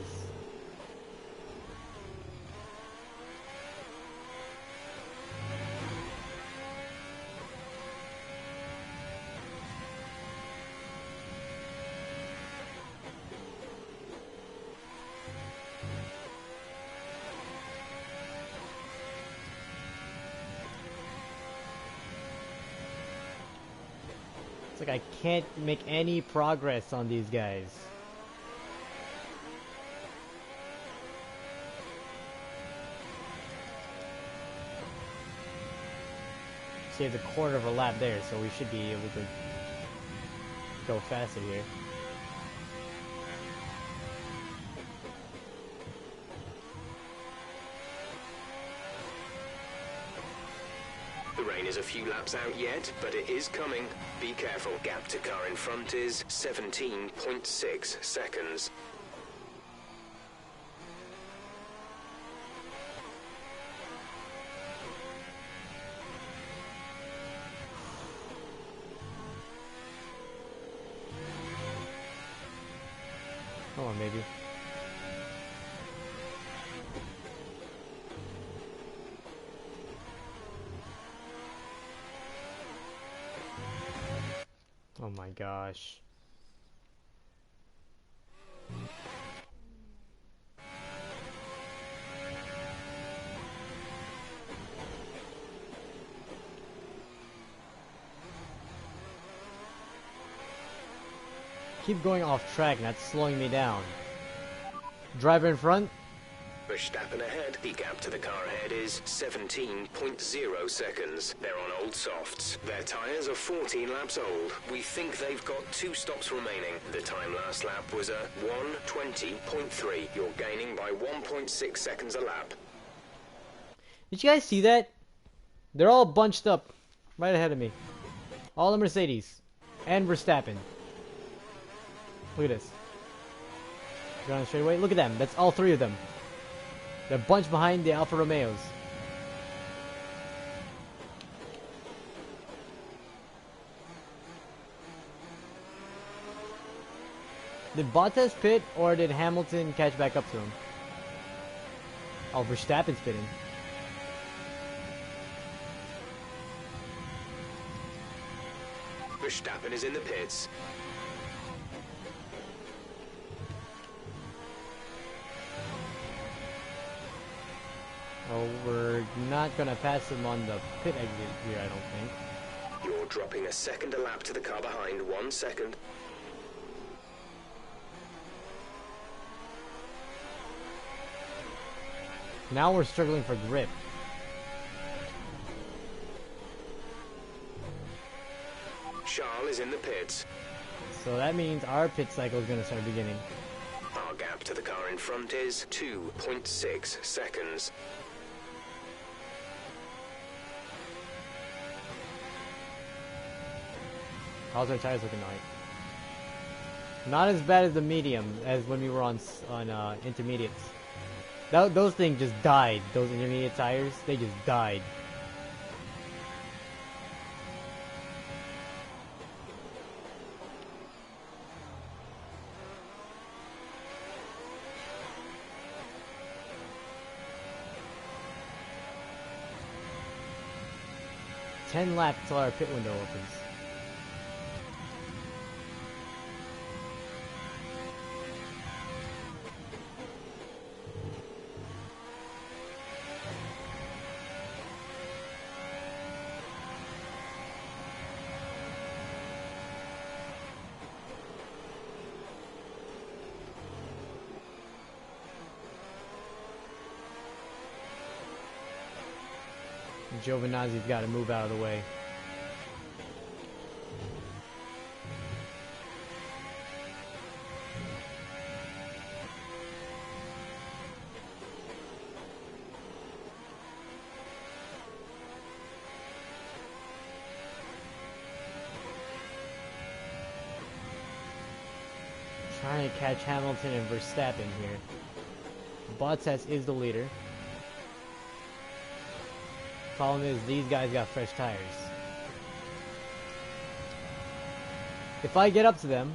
It's like I can't make any progress on these guys. Saved a quarter of a lap there, so we should be able to go faster here. The rain is a few laps out yet, but it is coming. Be careful. Gap to car in front is 17.6 seconds. Come on, baby. Oh my gosh. Keep going off track, and that's slowing me down. Driver in front. Verstappen ahead. The gap to the car ahead is 17.0 seconds. They're on old softs. Their tyres are 14 laps old. We think they've got 2 stops remaining. The time last lap was a 1:20.3. You're gaining by 1.6 seconds a lap. Did you guys see that? They're all bunched up right ahead of me. All the Mercedes. And Verstappen. Look at this. Going on straight away. Look at them. That's all three of them. They're bunched behind the Alfa Romeos. Did Bottas pit or did Hamilton catch back up to him? Oh, Verstappen's pitting. Verstappen is in the pits. Oh, we're not gonna pass him on the pit exit here, I don't think. You're dropping a second a lap to the car behind. 1 second. Now we're struggling for grip. Charles is in the pits. So that means our pit cycle is gonna start beginning. Our gap to the car in front is 2.6 seconds. How's our tires looking like? Not as bad as the medium as when we were on intermediates. Those things just died. Those intermediate tires, they just died. Ten laps till our pit window opens. Giovinazzi's got to move out of the way. Trying to catch Hamilton and Verstappen here. Bottas is the leader. Problem is, these guys got fresh tires. If I get up to them,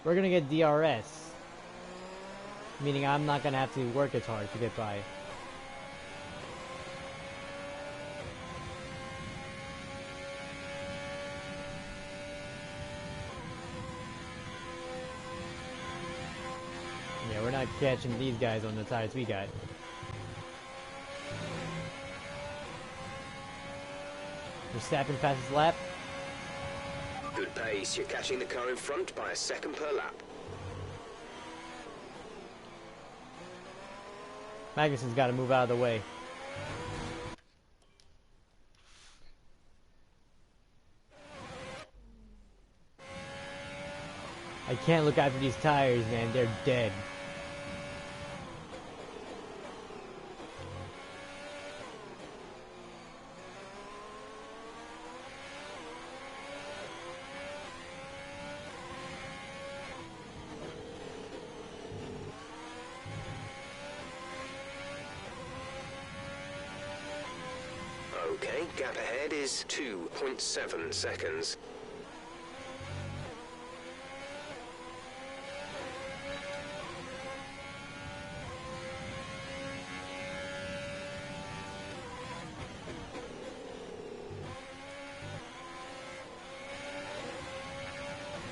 we're gonna get DRS. Meaning I'm not gonna have to work as hard to get by. Yeah, we're not catching these guys on the tires we got. Verstappen fastest lap. Good pace. You're catching the car in front by a second per lap. Magnussen's got to move out of the way. I can't look after these tires, man. They're dead. Okay, gap ahead is 2.7 seconds.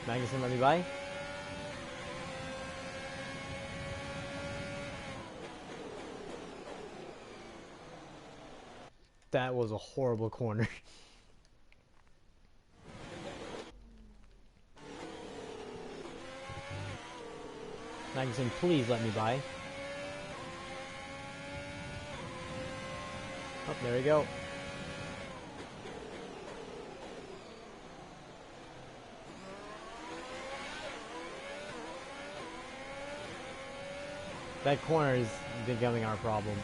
Magnussen, let me by. That was a horrible corner. Magnussen, please let me by. Oh, there we go. That corner is becoming our problem.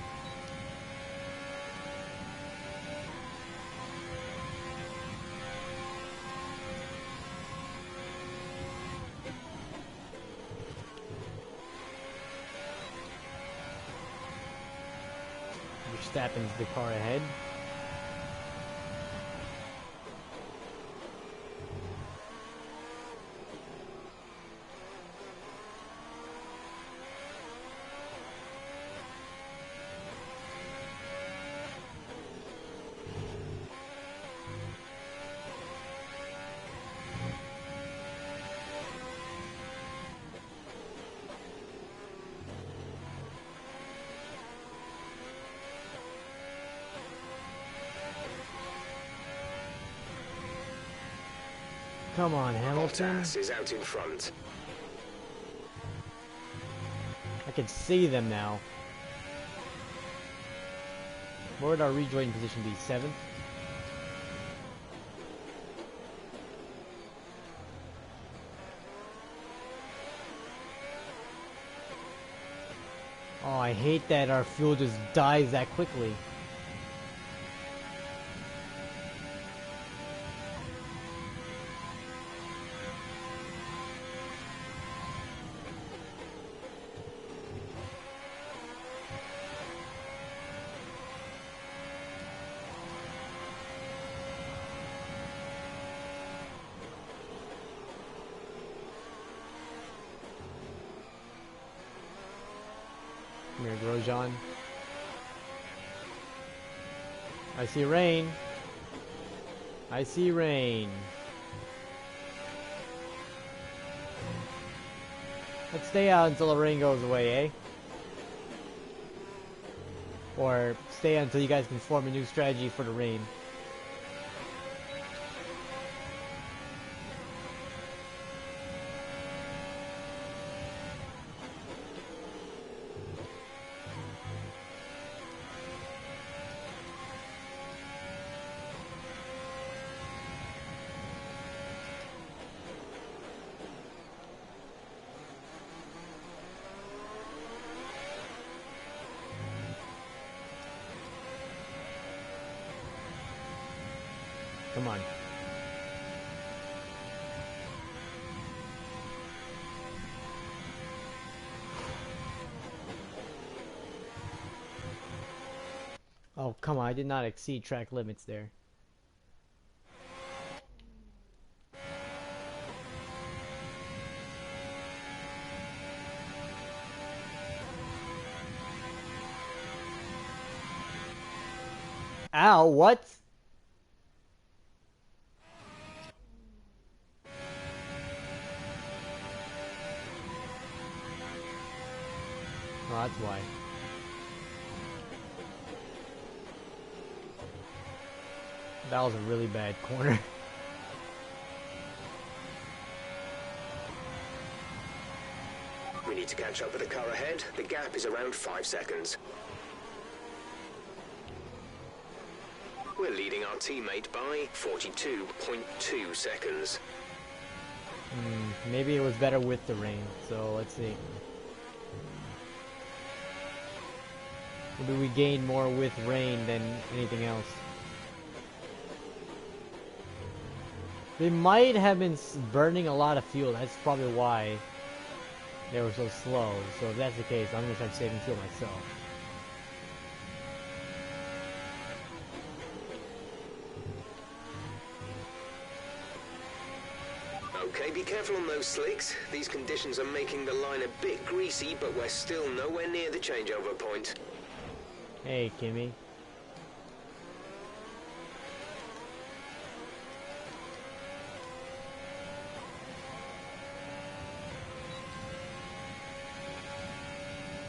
Verstappen's the car ahead. Come on, Hamilton. Bottas is out in front. I can see them now. Where would our rejoin position be? 7th? Oh, I hate that our fuel just dies that quickly. Come here, Grosjean. I see rain. I see rain. Let's stay out until the rain goes away, eh? Or stay until you guys can form a new strategy for the rain. Come on. Oh, come on. I did not exceed track limits there. Ow, what? Oh, that's why. That was a really bad corner. We need to catch up with the car ahead. The gap is around 5 seconds. We're leading our teammate by 42.2 seconds. Maybe it was better with the rain, so let's see. Maybe we gained more with rain than anything else. They might have been burning a lot of fuel. That's probably why they were so slow. So if that's the case, I'm going to start saving fuel myself. Okay, be careful on those slicks. These conditions are making the line a bit greasy, but we're still nowhere near the changeover point. Hey, Kimmy.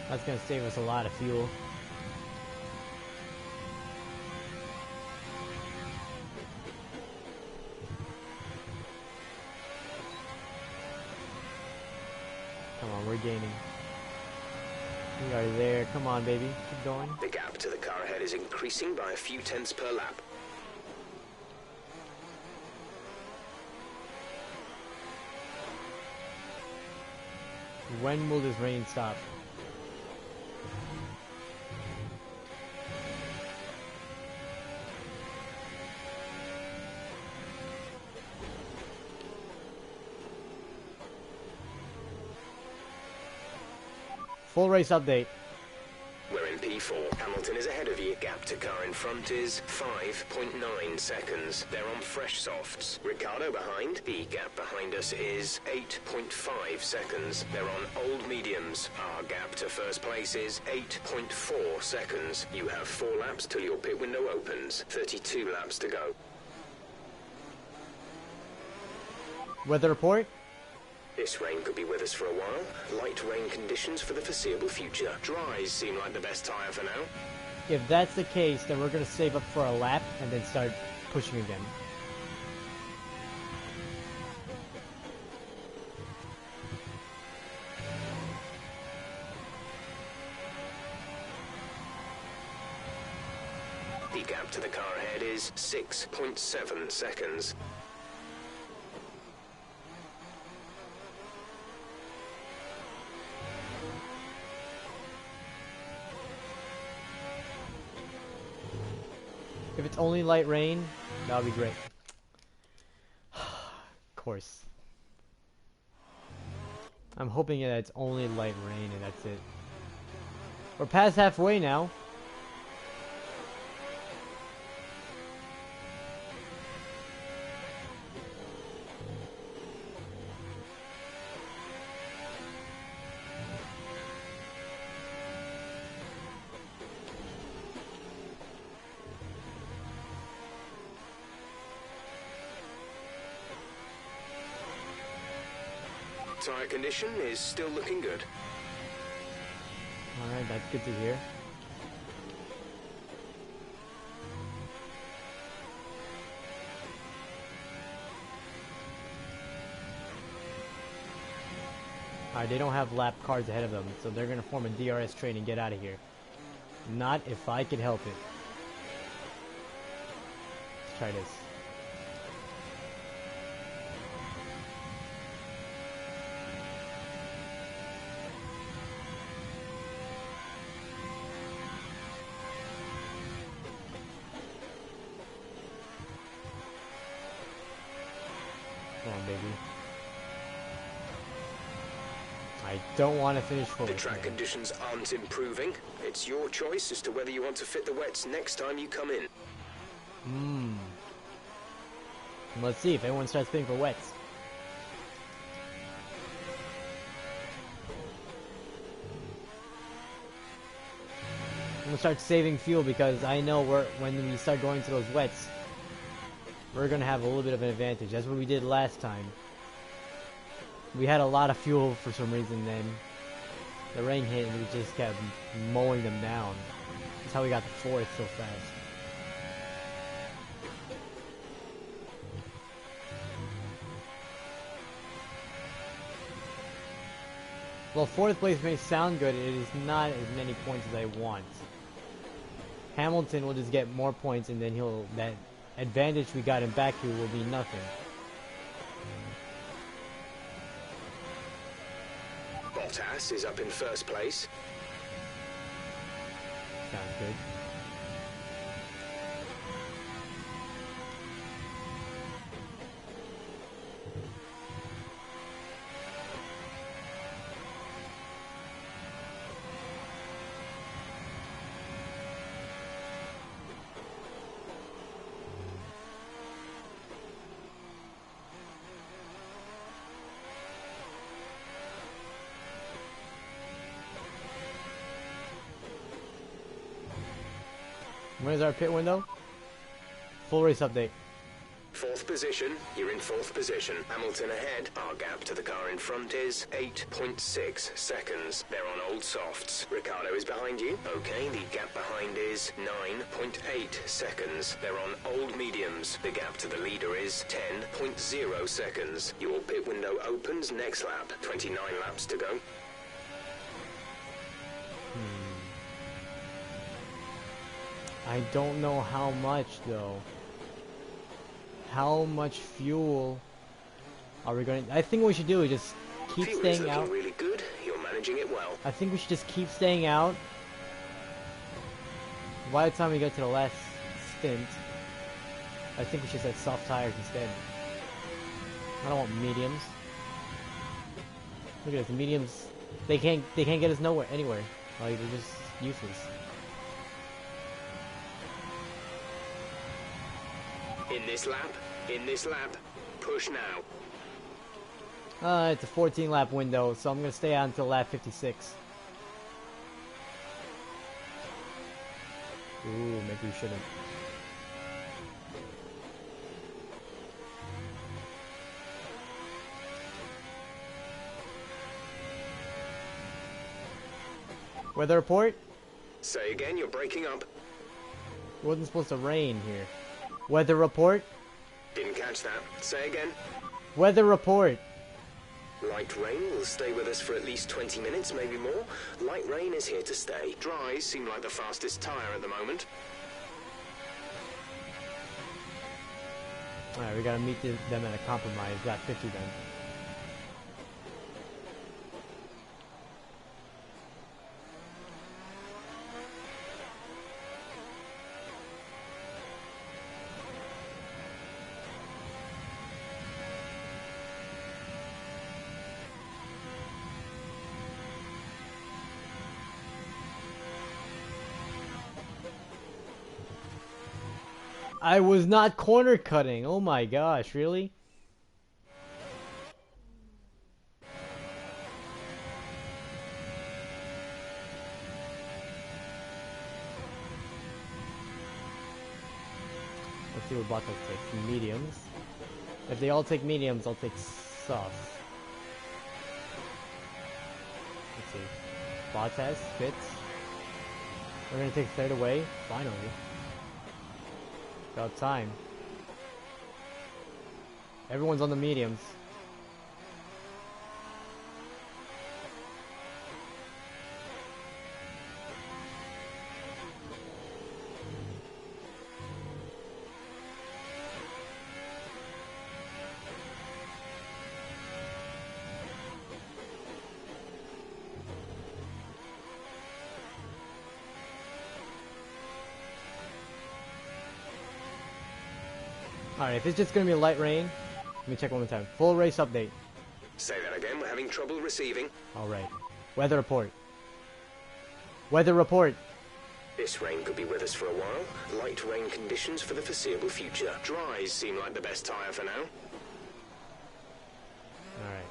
That's gonna save us a lot of fuel. Come on, we're gaining. We are there. Come on, baby. Keep going. The gap to the car ahead is increasing by a few tenths per lap. When will this rain stop? Full race update. We're in P5. 2.34. Hamilton is ahead of you. Gap to car in front is 5.9 seconds. They're on fresh softs. Ricciardo behind. The gap behind us is 8.5 seconds. They're on old mediums. Our gap to first place is 8.4 seconds. You have 4 laps till your pit window opens. 32 laps to go. Weather report? This rain could be with us for a while. Light rain conditions for the foreseeable future. Dries seem like the best tyre for now. If that's the case, then we're going to save up for a lap and then start pushing again. The gap to the car ahead is 6.7 seconds. If it's only light rain, that would be great. Of course. I'm hoping that it's only light rain and that's it. We're past halfway now. Tyre condition is still looking good. Alright, that's good to hear. Alright, they don't have lap cars ahead of them, so they're gonna form a DRS train and get out of here. Not if I could help it. Let's try this. Come on, baby. I don't want to finish full. The track conditions aren't improving. It's your choice as to whether you want to fit the wets next time you come in. Let's see if everyone starts paying for wets. I'm gonna start saving fuel because I know when we start going to those wets, we're gonna have a little bit of an advantage. That's what we did last time. We had a lot of fuel for some reason, then the rain hit and we just kept mowing them down. That's how we got to fourth so fast. Well, fourth place may sound good, it is not as many points as I want. Hamilton will just get more points and then that advantage we got in Baku will be nothing. Bottas is up in first place. Sounds good. Where's our pit window? Full race update. Fourth position, you're in fourth position. Hamilton ahead. Our gap to the car in front is 8.6 seconds. They're on old softs. Ricciardo is behind you. Okay, the gap behind is 9.8 seconds. They're on old mediums. The gap to the leader is 10.0 seconds. Your pit window opens next lap. 29 laps to go. I don't know how much though. How much fuel are we going to... I think what we should do is just keep Fuel staying is looking out. really good. You're managing it well. I think we should just keep staying out. By the time we get to the last stint, I think we should set soft tires instead. I don't want mediums. Look at this, the mediums. They can't get us anywhere. Like they're just useless. In this lap, push now. It's a 14 lap window, so I'm gonna stay out until lap 56. Ooh, maybe we shouldn't. Weather report? Say again, you're breaking up. It wasn't supposed to rain here. Weather report? Didn't catch that. Say again. Weather report. Light rain will stay with us for at least 20 minutes, maybe more. Light rain is here to stay. Dries seem like the fastest tyre at the moment. Alright, we gotta meet them at a compromise. Lap 50 then. I was not corner cutting. Oh my gosh, really? Let's see what Bottas takes. Mediums. If they all take mediums, I'll take sauce. Let's see. Bottas fits. We're gonna take third away. Finally. About time. Everyone's on the mediums. Alright, if it's just gonna be a light rain, let me check one more time. Full race update. Say that again, we're having trouble receiving. Alright. Weather report. Weather report. This rain could be with us for a while. Light rain conditions for the foreseeable future. Dries seem like the best tyre for now. Alright.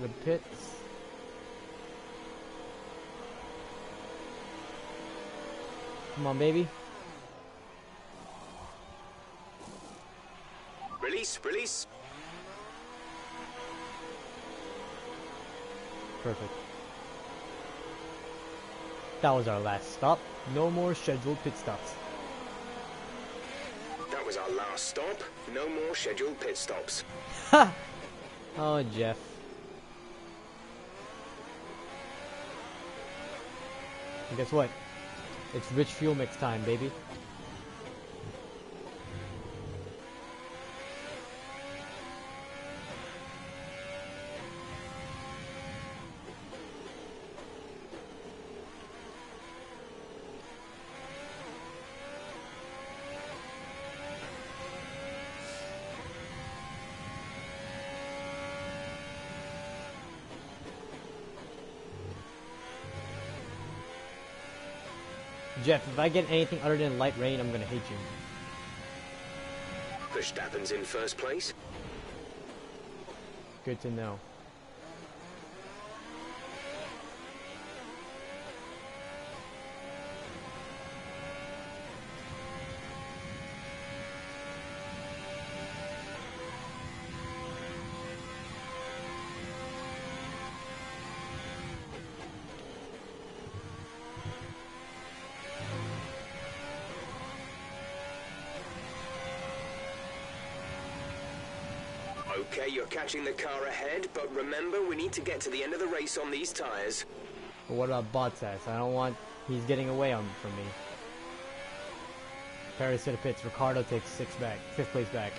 The pits. Come on, baby. Release, release. Perfect. That was our last stop. No more scheduled pit stops. That was our last stop. No more scheduled pit stops. Ha! Oh, Jeff. And guess what? It's rich fuel mix time, baby. Jeff, if I get anything other than light rain, I'm gonna hate you. Verstappen's in first place. Good to know. Okay, you're catching the car ahead, but remember, we need to get to the end of the race on these tires. But what about Bottas? I don't want... He's getting away from me. Paris to the pits. Ricardo takes fifth place back.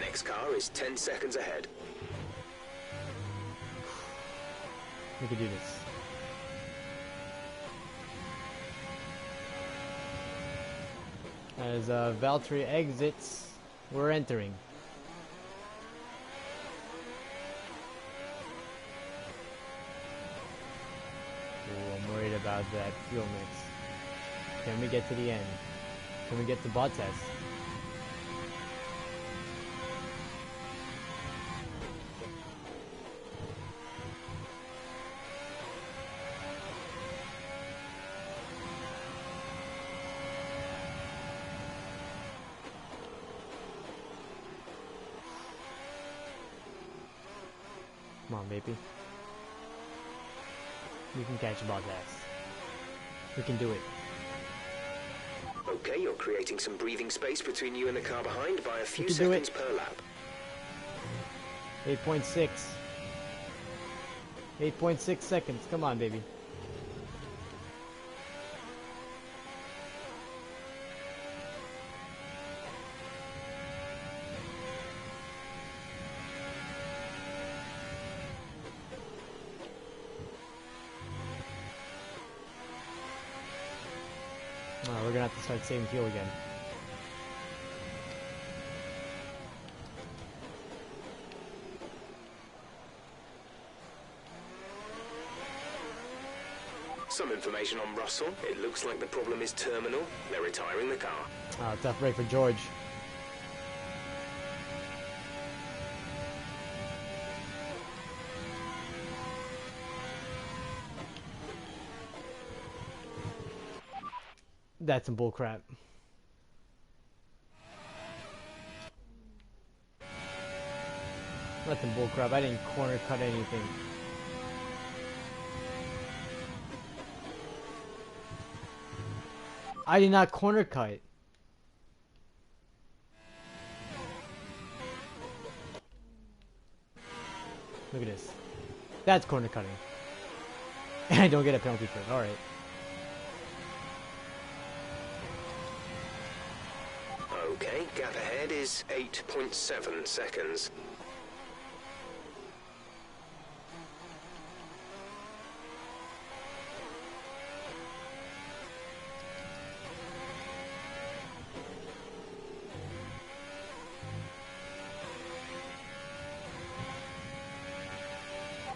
Next car is 10 seconds ahead. We can do this. As Valtteri exits, we're entering. Ooh, I'm worried about that fuel mix. Can we get to the end? Can we get to Bottas? Come on, baby. We can catch Bottas. We can do it. Okay, you're creating some breathing space between you and the car behind by a few can do seconds it. per lap. 8.6. 8.6 seconds. Come on, baby. Oh, we're gonna have to start saving fuel again. Some information on Russell. It looks like the problem is terminal. They're retiring the car. Oh, tough break for George. That's some bullcrap. That's some bullcrap. I didn't corner cut anything. I did not corner cut. Look at this. That's corner cutting. And I don't get a penalty for it. Alright. Okay, gap ahead is 8.7 seconds.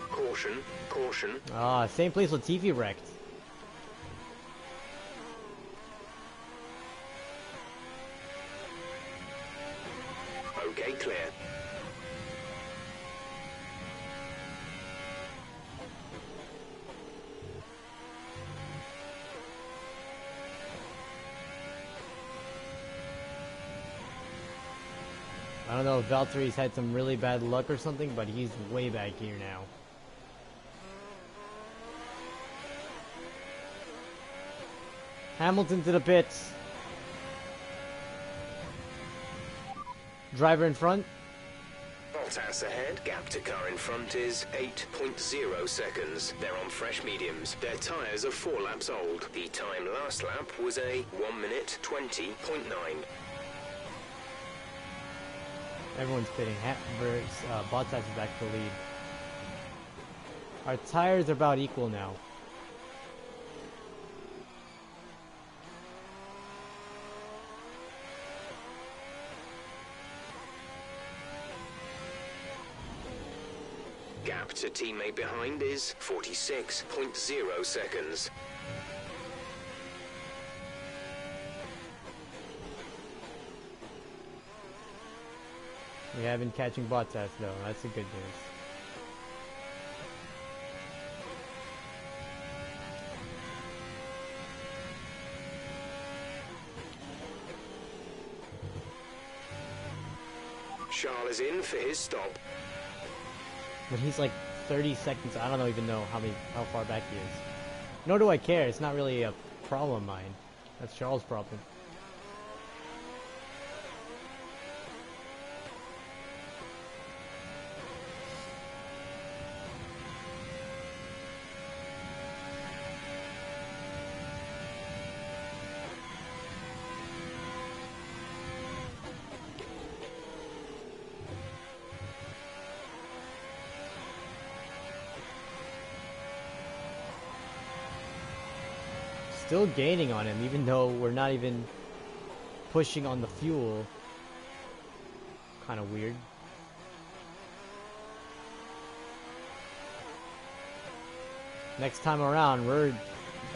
Caution, caution. Ah, same place Latifi wrecked. Okay, clear. I don't know if Valtteri's had some really bad luck or something, but he's way back here now. Hamilton to the pits. Driver in front. Bottas ahead. Gap to car in front is 8.0 seconds. They're on fresh mediums. Their tyres are 4 laps old. The time last lap was a 1 minute 20.9. Everyone's pitting. Bottas is back to the lead. Our tires are about equal now. Gap to teammate behind is 46.0 seconds. We have been catching Bottas though. That's the good news. Charles is in for his stop. But he's like 30 seconds. I don't even know how far back he is. Nor do I care. It's not really a problem of mine. That's Charles' problem. still gaining on him, even though we're not even pushing on the fuel. Kind of weird. Next time around,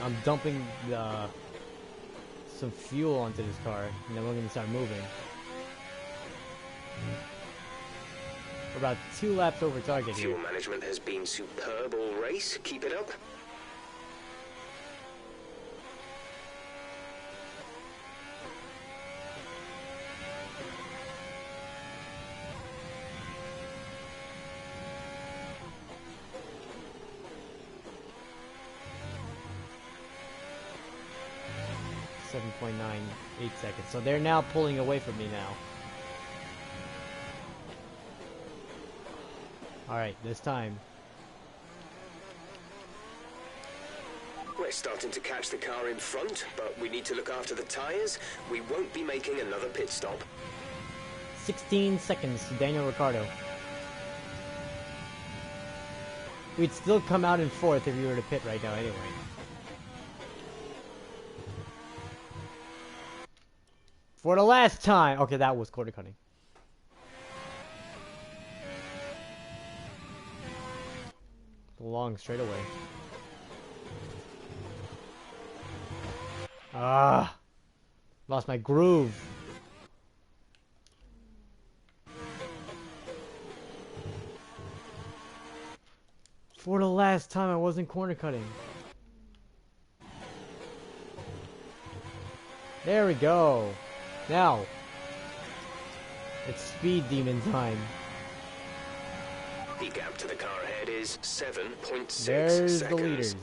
I'm dumping some fuel onto this car, and then we're gonna start moving. We're about 2 laps over target here. Fuel management has been superb all race. Keep it up. .98 seconds. So they're now pulling away from me now. Alright, this time. We're starting to catch the car in front, but we need to look after the tyres. We won't be making another pit stop. 16 seconds to Daniel Ricciardo. We'd still come out in 4th if you were to pit right now anyway. For the last time! Okay, that was quarter cutting. Long straightaway. Ah! Lost my groove. For the last time, I wasn't corner cutting. There we go. Now, it's speed demon time. The gap to the car ahead is 7.6 There's seconds. the leaders.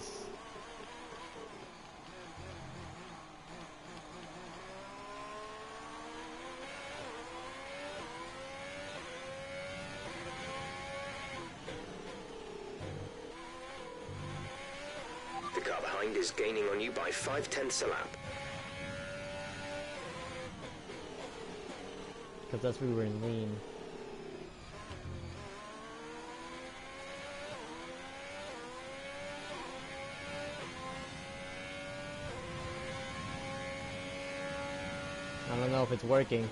The car behind is gaining on you by 0.5 a lap. Because that's where we were in lean. I don't know if it's working.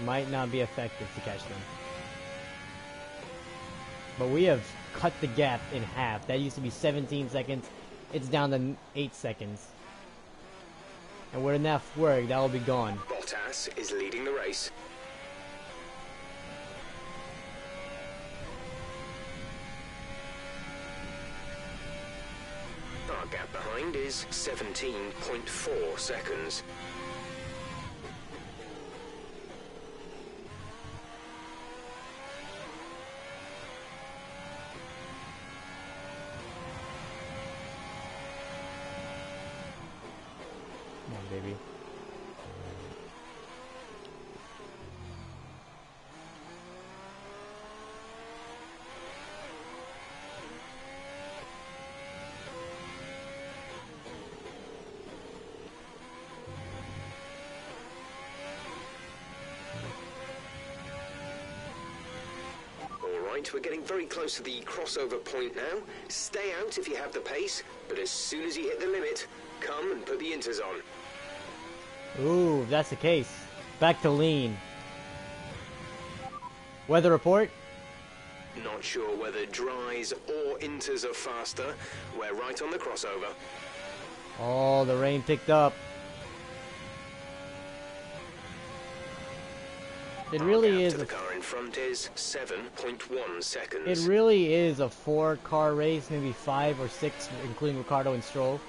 Might not be effective to catch them. But we have cut the gap in half. That used to be 17 seconds. It's down to 8 seconds. And with enough work, that will be gone. Bottas is leading the race. Our gap behind is 17.4 seconds. Come on, baby. Alright, we're getting very close to the crossover point now. Stay out if you have the pace, but as soon as you hit the limit, come and put the inters on. Ooh, if that's the case. Back to lean. Weather report? Not sure whether dries or inters are faster. We're right on the crossover. Oh, the rain picked up. It really is. The car in front is 7.1 seconds. It really is a 4-car race, maybe 5 or 6, including Ricciardo and Stroll.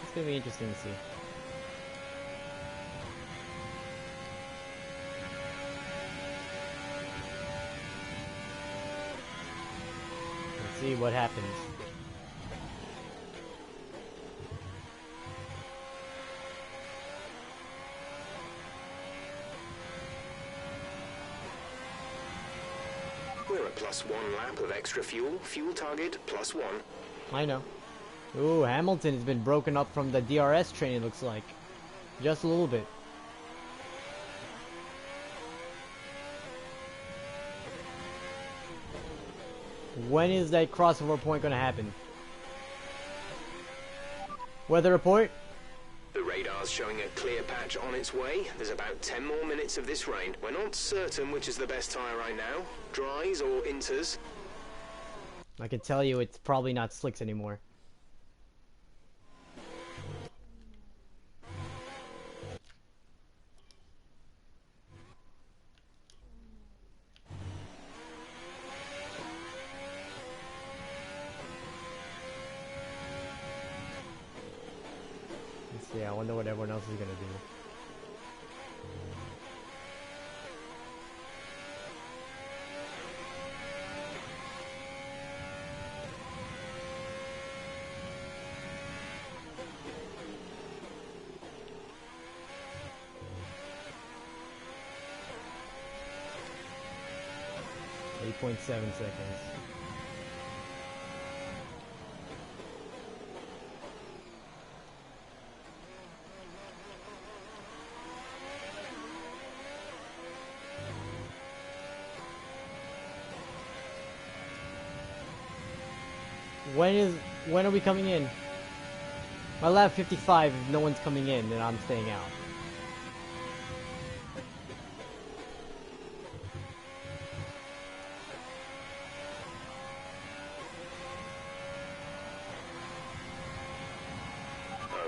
It's gonna be interesting to see. Let's see what happens. We're at +1 lap of extra fuel. Fuel target +1. I know. Ooh, Hamilton has been broken up from the DRS train, it looks like. Just a little bit. When is that crossover point going to happen? Weather report? The radar's showing a clear patch on its way. There's about 10 more minutes of this rain. We're not certain which is the best tyre right now. Dries or inters. I can tell you it's probably not slicks anymore. Let's see, I wonder what everyone else is gonna do. .7 seconds. When are we coming in? My lap 55, if no one's coming in, then I'm staying out.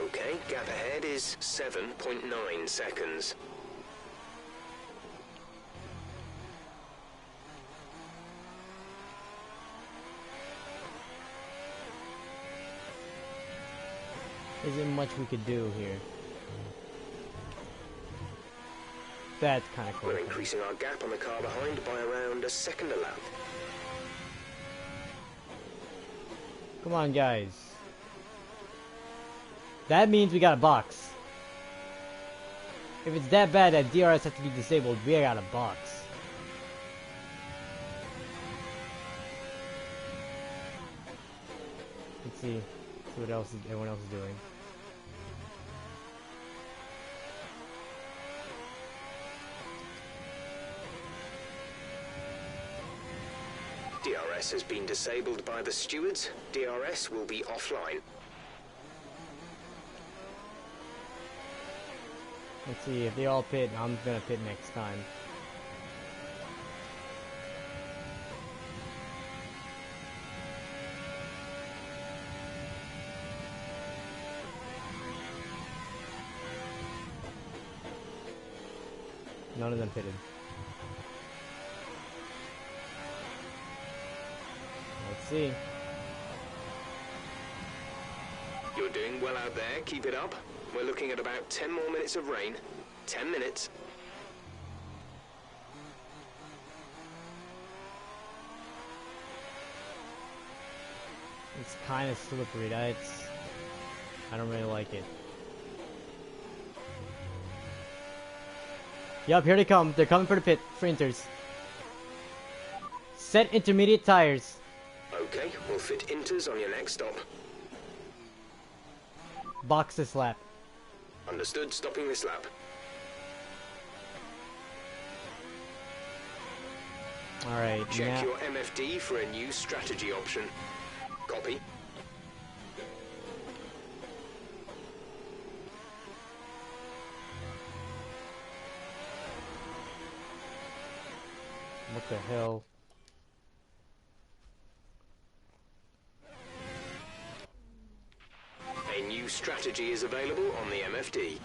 Okay, gap ahead is 7.9 seconds. Isn't much we could do here. That's kind of cool. We're increasing our gap on the car behind by around a second a lap. Come on, guys. That means we got a box. If it's that bad that DRS has to be disabled, we got a box. Let's see what else everyone else is doing. DRS has been disabled by the stewards. DRS will be offline. Let's see, if they all pit, I'm gonna pit next time. None of them pitted. Let's see. You're doing well out there. Keep it up. We're looking at about 10 more minutes of rain. 10 minutes. It's kind of slippery. I don't really like it. Yup, here they come. They're coming for the pit. Sprinters. Set intermediate tires. Okay, we'll fit inters on your next stop. Box this lap. Understood. Stopping this lap. Alright, Check your MFD for a new strategy option. Copy. What the hell? A new strategy is available on the MFD.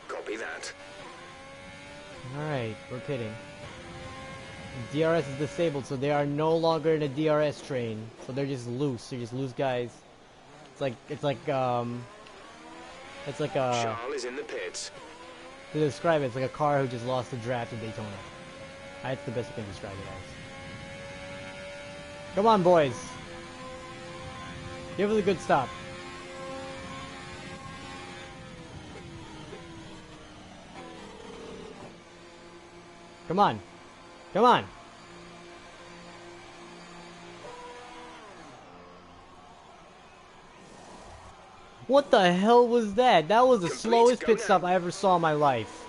Copy that. Alright, we're pitting. DRS is disabled, so they are no longer in a DRS train. So they're just loose. They're just loose guys. It's like a... Charles is in the pits. To describe it, it's like a car who just lost the draft in Daytona. That's the best I can describe it as. Come on, boys. Give us a good stop. Come on. Come on. What the hell was that? That was the slowest pit stop I ever saw in my life.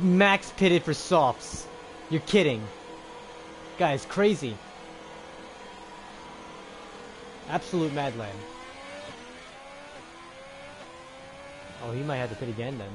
Max pitted for softs. You're kidding. Guys, crazy. Absolute madland. Oh, he might have to pit again then.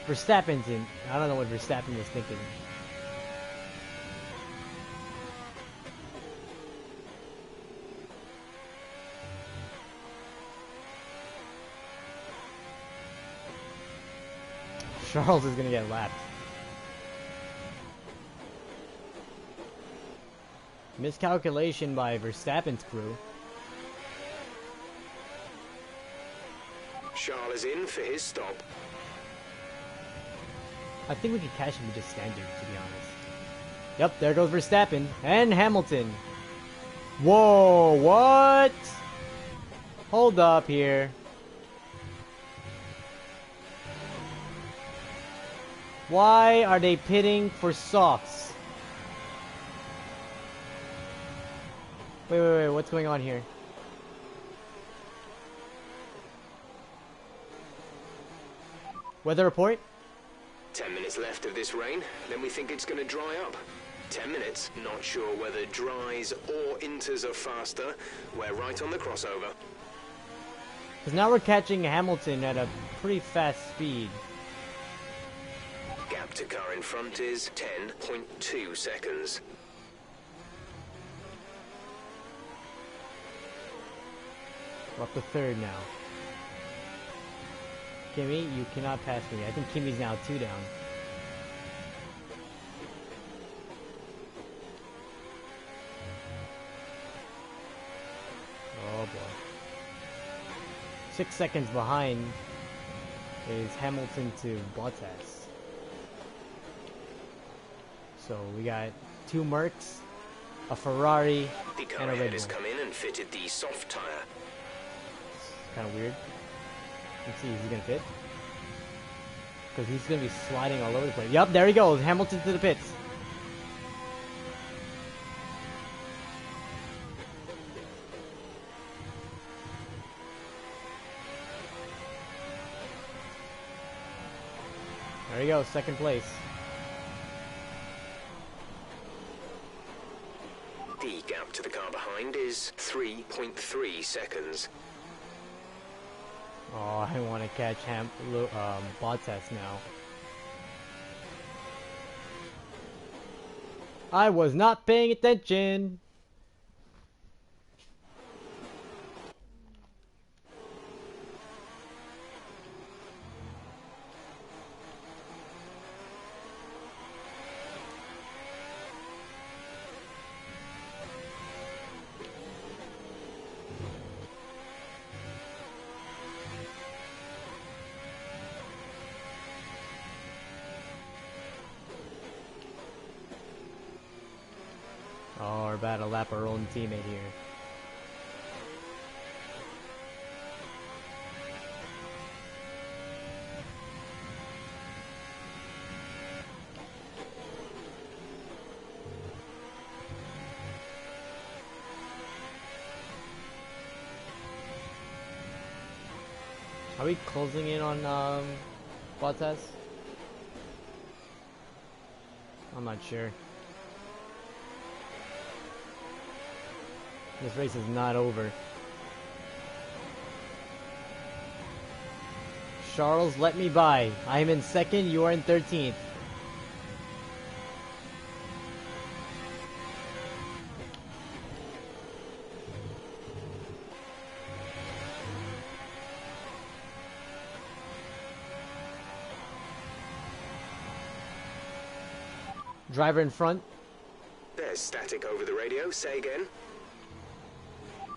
Verstappen's in. I don't know what Verstappen was thinking. Charles is gonna get lapped. Miscalculation by Verstappen's crew. Charles is in for his stop. I think we could catch him with just standard, to be honest. Yep, there goes Verstappen and Hamilton. Whoa, what? Hold up here. Why are they pitting for softs? Wait, what's going on here? Weather report? 10 minutes left of this rain, then we think it's going to dry up. 10 minutes, not sure whether dries or inters are faster. We're right on the crossover. Because now we're catching Hamilton at a pretty fast speed. Gap to car in front is 10.2 seconds. We're up to third now. Kimmy, you cannot pass me. I think Kimmy's now 2 down. Oh boy. 6 seconds behind is Hamilton to Bottas. So we got 2 Mercs, a Ferrari, The car and a ahead Red has Bull. come in and fitted the soft tyre. Kind of weird. Let's see, is he gonna pit? Because he's gonna be sliding all over the place. Yup, there he goes. Hamilton to the pits. There he goes, second place. The gap to the car behind is 3.3 seconds. Oh, I want to catch Bottas now. I was not paying attention. Oh, we're about to lap our own teammate here. Are we closing in on Bottas? I'm not sure. This race is not over. Charles, let me by. I am in second, you are in 13th. Driver in front. There's static over the radio. Say again.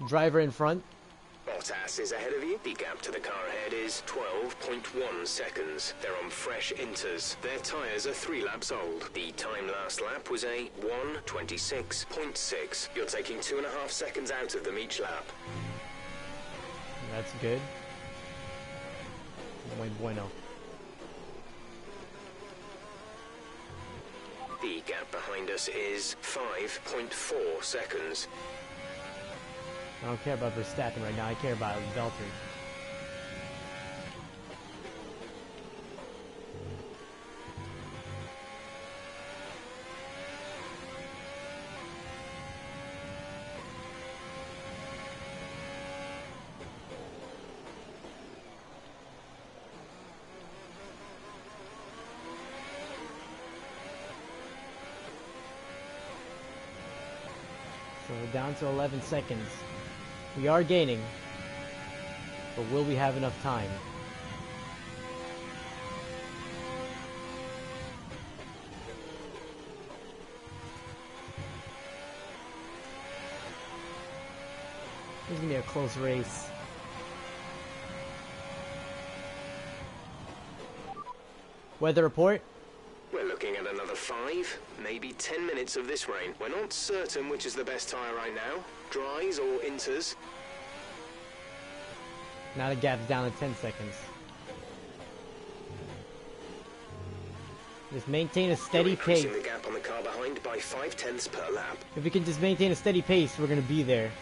Driver in front. Bottas is ahead of you. The gap to the car ahead is 12.1 seconds. They're on fresh inters. Their tyres are 3 laps old. The time last lap was a 1:26.6. You're taking 2.5 seconds out of them each lap. That's good. Muy bueno. The gap behind us is 5.4 seconds. I don't care about Verstappen right now, I care about Valtteri. So we're down to 11 seconds. We are gaining, but will we have enough time? This is gonna be a close race. Weather report? We're looking at another 5, maybe 10 minutes of this rain. We're not certain which is the best tyre right now, dries or inters. Now the gap's down to 10 seconds. Just maintain a steady pace. Increasing the gap on the car behind by 0.5 per lap. If we can just maintain a steady pace, we're gonna be there.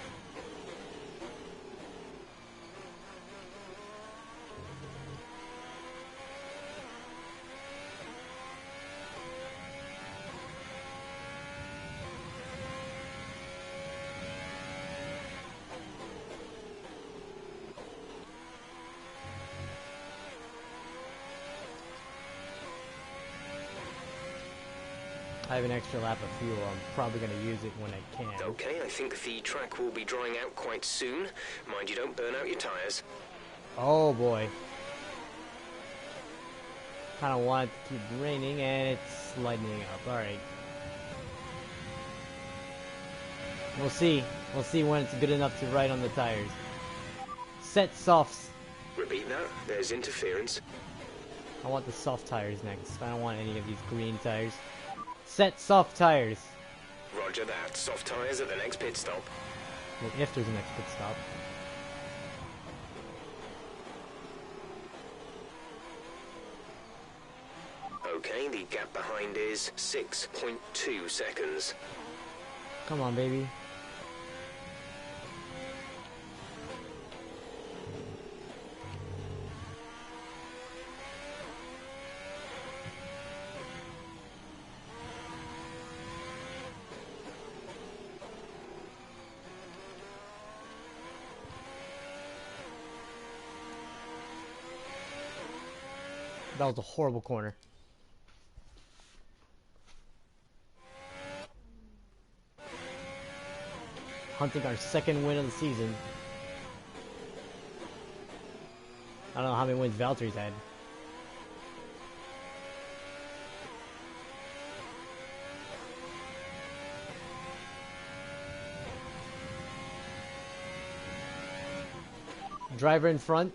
I have an extra lap of fuel. I'm probably going to use it when I can. Okay, I think the track will be drying out quite soon. Mind you don't burn out your tyres. Oh boy. Kind of want it to keep raining and it's lightening up. Alright. We'll see. We'll see when it's good enough to ride on the tires. Set softs. Repeat that. There's interference. I want the soft tires next. I don't want any of these green tires. Set soft tires. Roger that. Soft tyres at the next pit stop. Well, if there's a next pit stop. Okay, the gap behind is 6.2 seconds. Come on, baby. That was a horrible corner. Hunting our second win of the season. I don't know how many wins Valtteri's had. Driver in front.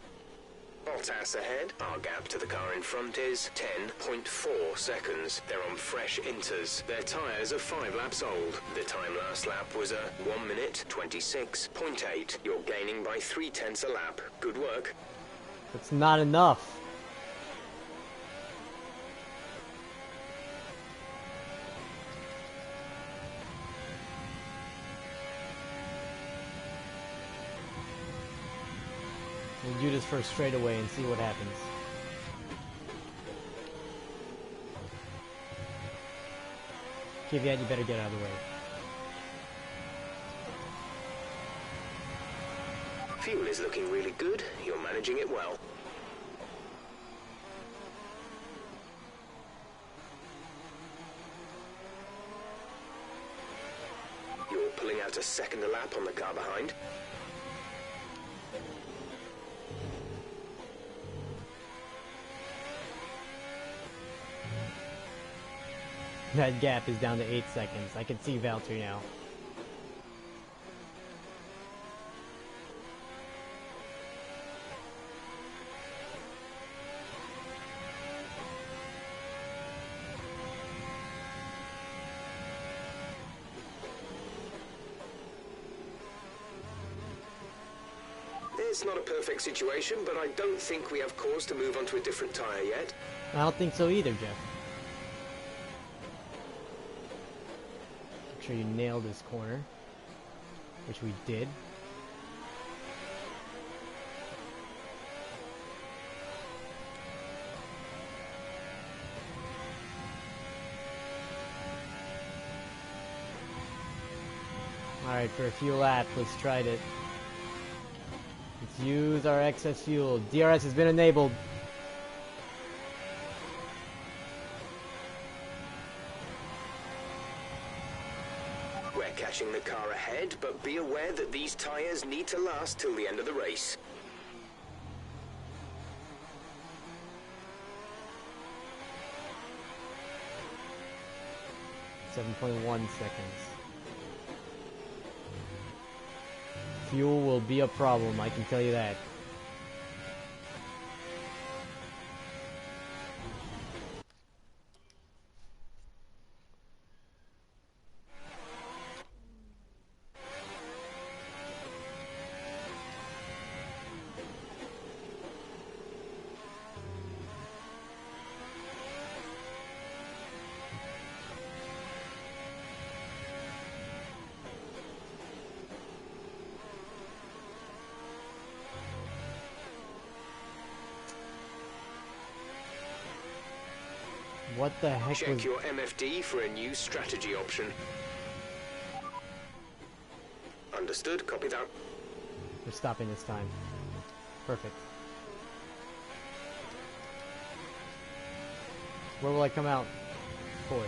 Bottas ahead. Our gap to the car in front is 10.4 seconds. They're on fresh inters. Their tyres are 5 laps old. The time last lap was a 1:26.8. You're gaining by 0.3 a lap. Good work. That's not enough. We'll do this first straightaway and see what happens. Kvyat, you better get out of the way. Fuel is looking really good. You're managing it well. You're pulling out a second a lap on the car behind. That gap is down to 8 seconds. I can see Valtteri now. It's not a perfect situation, but I don't think we have cause to move on to a different tire yet. I don't think so either, Jeff. Make sure you nail this corner, which we did. Alright, for a few laps, let's try it. Let's use our excess fuel. DRS has been enabled. We're catching the car ahead, but be aware that these tyres need to last till the end of the race. .1 seconds. Fuel will be a problem, I can tell you that. What the heck Check was... your MFD for a new strategy option. Understood, copy that. We're stopping this time. Perfect. Where will I come out? Boy.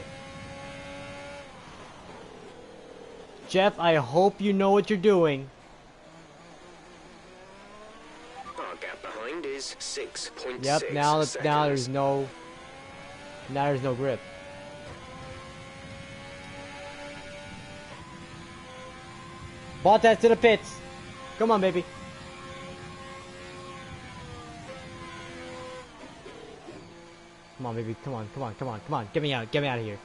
Jeff, I hope you know what you're doing. Our gap behind is 6.6 Yep, seconds. now there's no grip. Bottas to the pits. Come on, baby. Come on, baby. Come on, come on, come on, come on. Get me out. Get me out of here.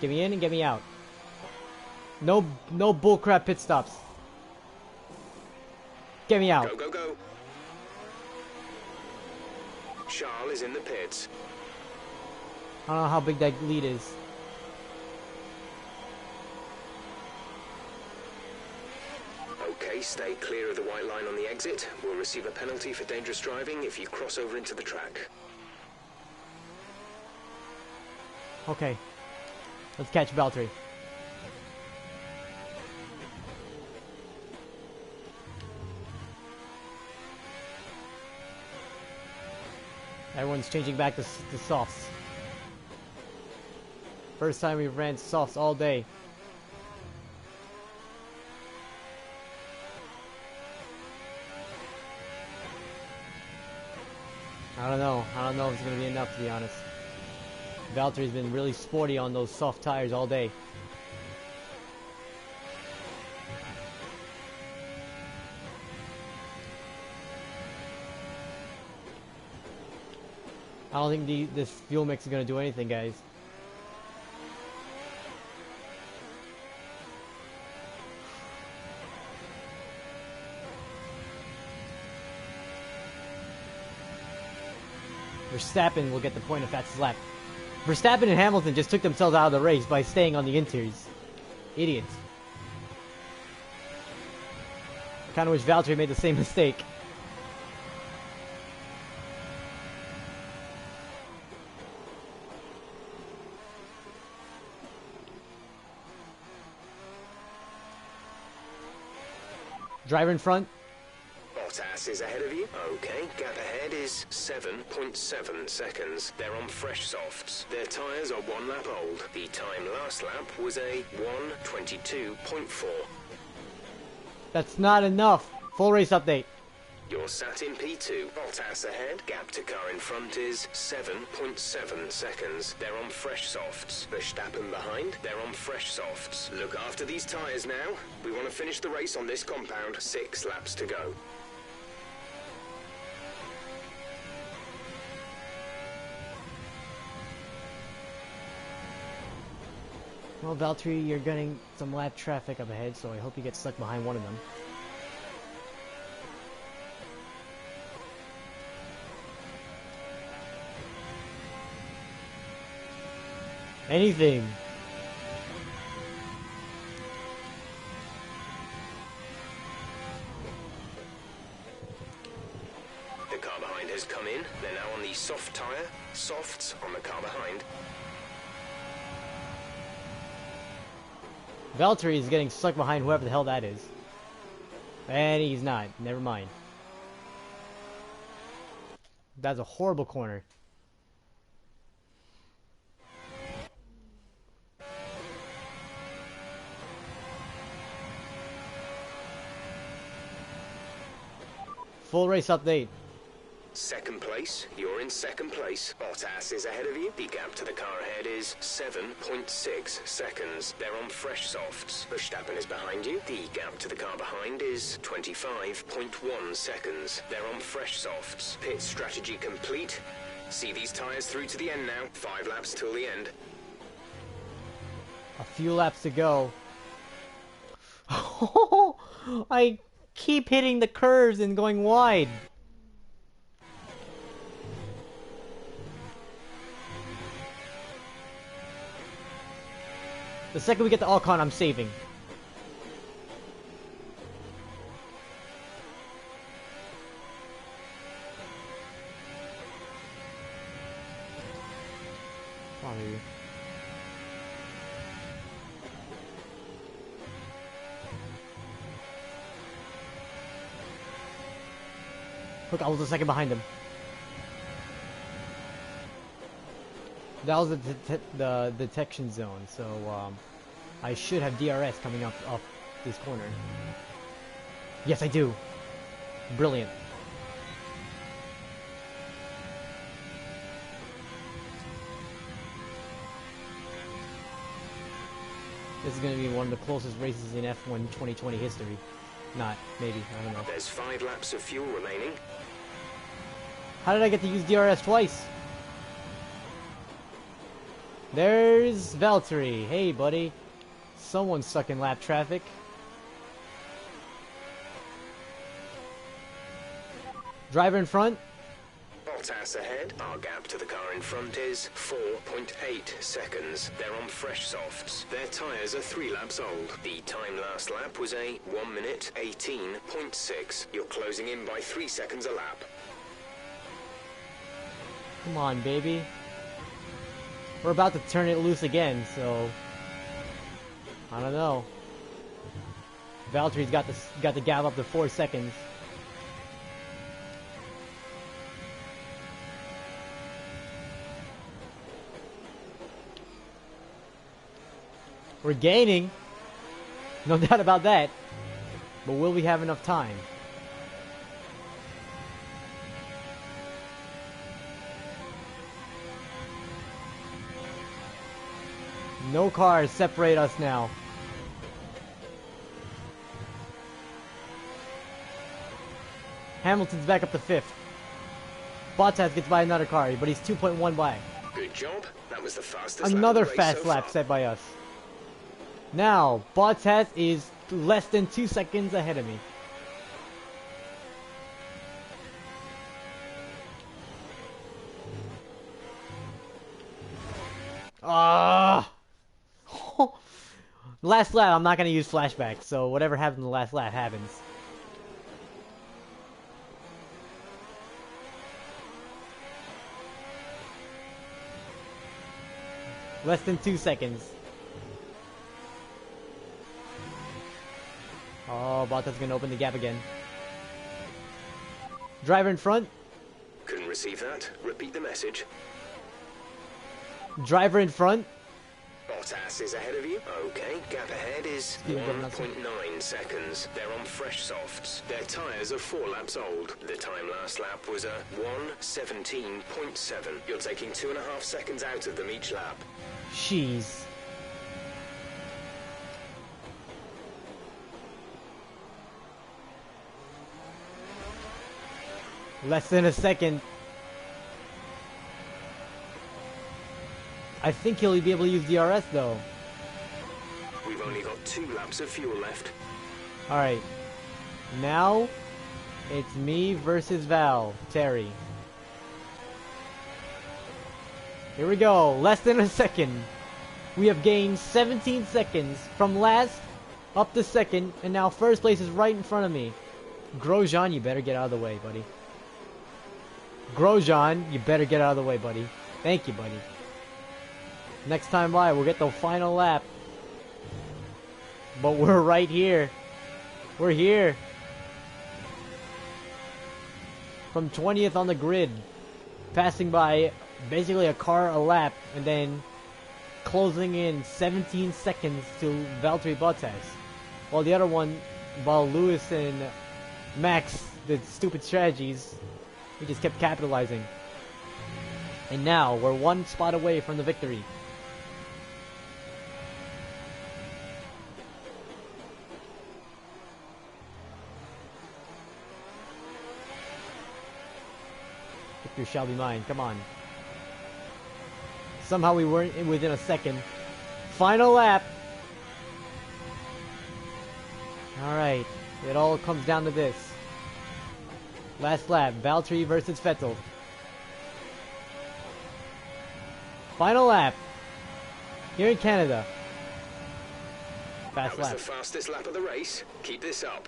Get me in and get me out. No bullcrap pit stops. Get me out. Go, go, go. Charles is in the pits. I don't know how big that lead is. Okay, stay clear of the white line on the exit. We'll receive a penalty for dangerous driving if you cross over into the track. Okay. Let's catch Valtteri. Everyone's changing back to softs. First time we've ran softs all day. I don't know if it's going to be enough, to be honest. Valtteri's been really sporty on those soft tires all day. I don't think this fuel mix is going to do anything, guys. Verstappen will get the point of fastest lap. Verstappen and Hamilton just took themselves out of the race by staying on the interiors. Idiots. Kind of wish Valtteri made the same mistake. Driver in front. Bottas is ahead of you. Okay, gap ahead is 7.7 seconds. They're on fresh softs. Their tyres are 1 lap old. The time last lap was a 1:22.4. That's not enough. Full race update. You're sat in P2. Bottas ahead. Gap to car in front is 7.7 seconds. They're on fresh softs. Verstappen behind. They're on fresh softs. Look after these tyres now. We want to finish the race on this compound. 6 laps to go. Well, Valtteri, you're getting some lap traffic up ahead, so I hope you get stuck behind one of them. Anything. The car behind has come in. They're now on the soft tyre. Softs on the car behind. Valtteri is getting stuck behind whoever the hell that is. And he's not. Never mind. That's a horrible corner. Full race update. Second place, you're in second place. Bottas is ahead of you. The gap to the car ahead is 7.6 seconds. They're on fresh softs. Verstappen is behind you. The gap to the car behind is 25.1 seconds. They're on fresh softs. Pit strategy complete. See these tyres through to the end now. 5 laps till the end. A few laps to go. I keep hitting the curves and going wide. The second we get to Alcon, I'm saving. Come on, baby. Look, I was a second behind him. That was the detection zone, so I should have DRS coming up off this corner. Yes, I do. Brilliant. This is going to be one of the closest races in F1 2020 history. Not, maybe, I don't know. There's 5 laps of fuel remaining. How did I get to use DRS twice? There's Valtteri. Hey, buddy. Someone's stuck in lap traffic. Driver in front. Bottas ahead. Our gap to the car in front is 4.8 seconds. They're on fresh softs. Their tyres are 3 laps old. The time last lap was a 1 minute 18.6. You're closing in by 3 seconds a lap. Come on, baby. We're about to turn it loose again, so I don't know. Valtteri's got the gap up to 4 seconds. We're gaining, no doubt about that. But will we have enough time? No cars separate us now. Hamilton's back up to 5th. Bottas gets by another car, but he's 2.1 by. Good job. That was the fastest Another lap of the race fast so lap far. set by us. Now, Bottas is less than 2 seconds ahead of me. Ah! Last lap, I'm not going to use flashback, so whatever happens in the last lap happens. Less than 2 seconds. Oh, Bottas gonna open the gap again. Driver in front. Couldn't receive that. Repeat the message. Driver in front. Bottas is ahead of you. Okay, gap ahead is 1.9 seconds. They're on fresh softs. Their tyres are 4 laps old. The time last lap was a 1:17.7. You're taking 2.5 seconds out of them each lap. Jeez. Less than a second. I think he'll be able to use DRS though. We've only got 2 laps of fuel left. Alright. Now, it's me versus Terry. Here we go. Less than a second. We have gained 17 seconds from last up to second, and now first place is right in front of me. Grosjean, you better get out of the way, buddy. Grosjean, you better get out of the way, buddy. Thank you, buddy. Next time by, we'll get the final lap. But we're right here. We're here. From 20th on the grid. Passing by basically a car a lap, and then closing in 17 seconds to Valtteri Bottas. While the other one, while Lewis and Max did stupid strategies, we just kept capitalizing. And now we're one spot away from the victory. Victory shall be mine. Come on. Somehow we weren't within a second. Final lap. Alright. It all comes down to this. Last lap. Valtteri versus Vettel. Final lap. Here in Canada. Fast lap. That was the fastest lap of the race. Keep this up.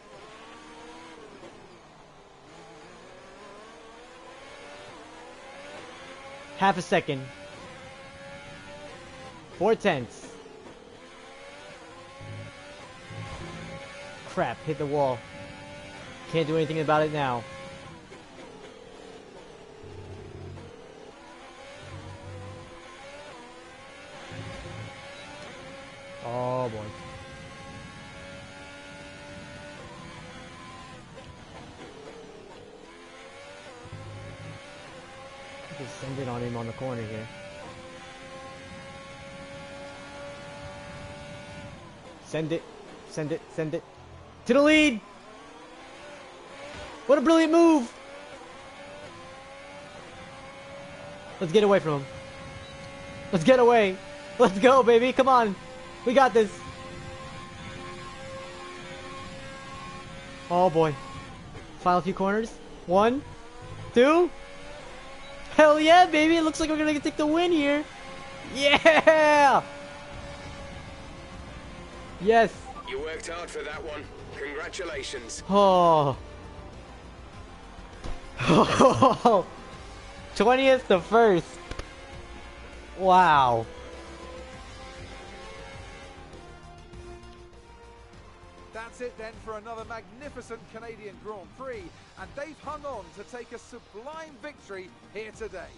Half a second. 4/10. Crap, hit the wall. Can't do anything about it now. Oh boy. Just send it on him on the corner here. Send it. Send it. Send it. To the lead! What a brilliant move! Let's get away from him. Let's get away. Let's go, baby. Come on. We got this. Oh, boy. Final few corners. 1, 2. Hell yeah, baby. It looks like we're going to take the win here. Yeah! Yes. You worked hard for that one. Congratulations. Oh. 20th to 1st. Wow. That's it then for another magnificent Canadian Grand Prix, and they've hung on to take a sublime victory here today.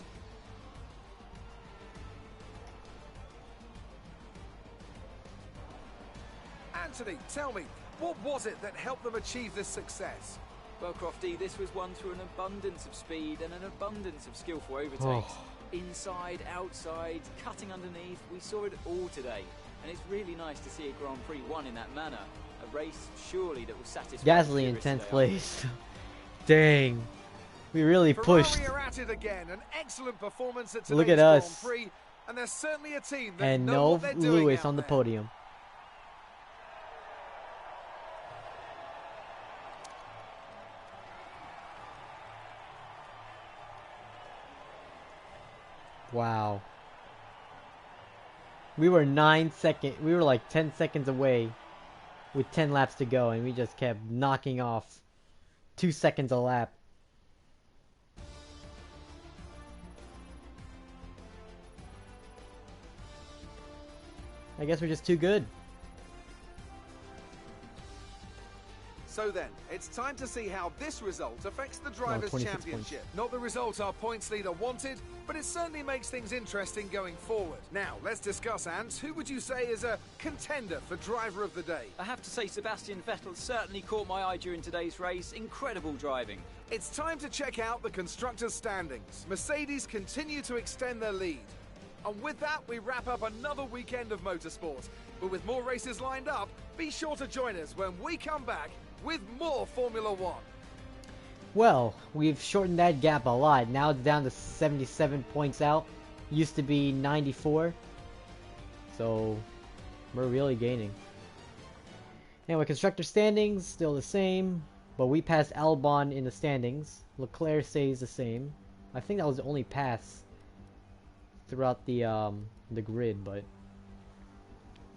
Anthony, tell me, what was it that helped them achieve this success? Well, Crofty, this was won through an abundance of speed and an abundance of skillful overtakes. Inside, outside, cutting underneath, we saw it all today. And it's really nice to see a Grand Prix won in that manner. A race, surely, that will satisfy Gasly in 10th place. Dang. We really pushed. Ferrari are at it again. An excellent performance at Look at today's us. Grand Prix, and there's certainly a team that And know no what they're doing Lewis out on the there. podium. Wow. We were 9 seconds. We were like 10 seconds away with 10 laps to go, and we just kept knocking off 2 seconds a lap. I guess we're just too good. So then, it's time to see how this result affects the Drivers' 26 Championship. Not the result our points leader wanted, but it certainly makes things interesting going forward. Now, let's discuss, Ant. Who would you say is a contender for Driver of the Day? I have to say Sebastian Vettel certainly caught my eye during today's race. Incredible driving. It's time to check out the Constructors' standings. Mercedes continue to extend their lead. And with that, we wrap up another weekend of motorsport. But with more races lined up, be sure to join us when we come back with more Formula One. Well, we've shortened that gap a lot. Now it's down to 77 points out. Used to be 94. So, we're really gaining. Anyway, constructor standings, still the same. But we passed Albon in the standings. Leclerc stays the same. I think that was the only pass throughout the grid, but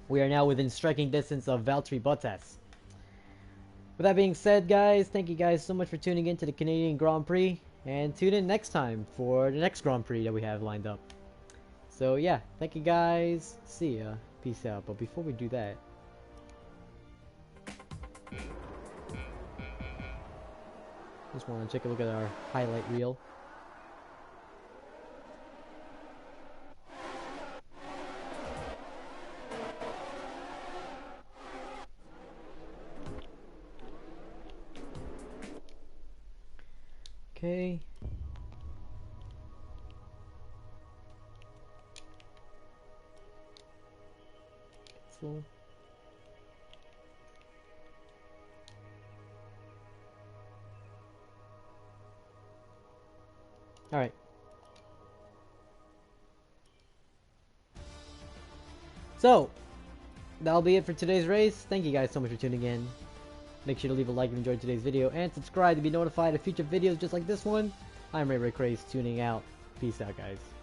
We are now within striking distance of Valtteri Bottas. With that being said, guys, thank you guys so much for tuning in to the Canadian Grand Prix, and tune in next time for the next Grand Prix that we have lined up. So yeah, thank you guys, see ya, peace out. But before we do that, just want to take a look at our highlight reel. Okay. Cancel. All right. So, that'll be it for today's race. Thank you guys so much for tuning in. Make sure to leave a like if you enjoyed today's video, and subscribe to be notified of future videos just like this one. I'm ReyReyCraze tuning out. Peace out, guys.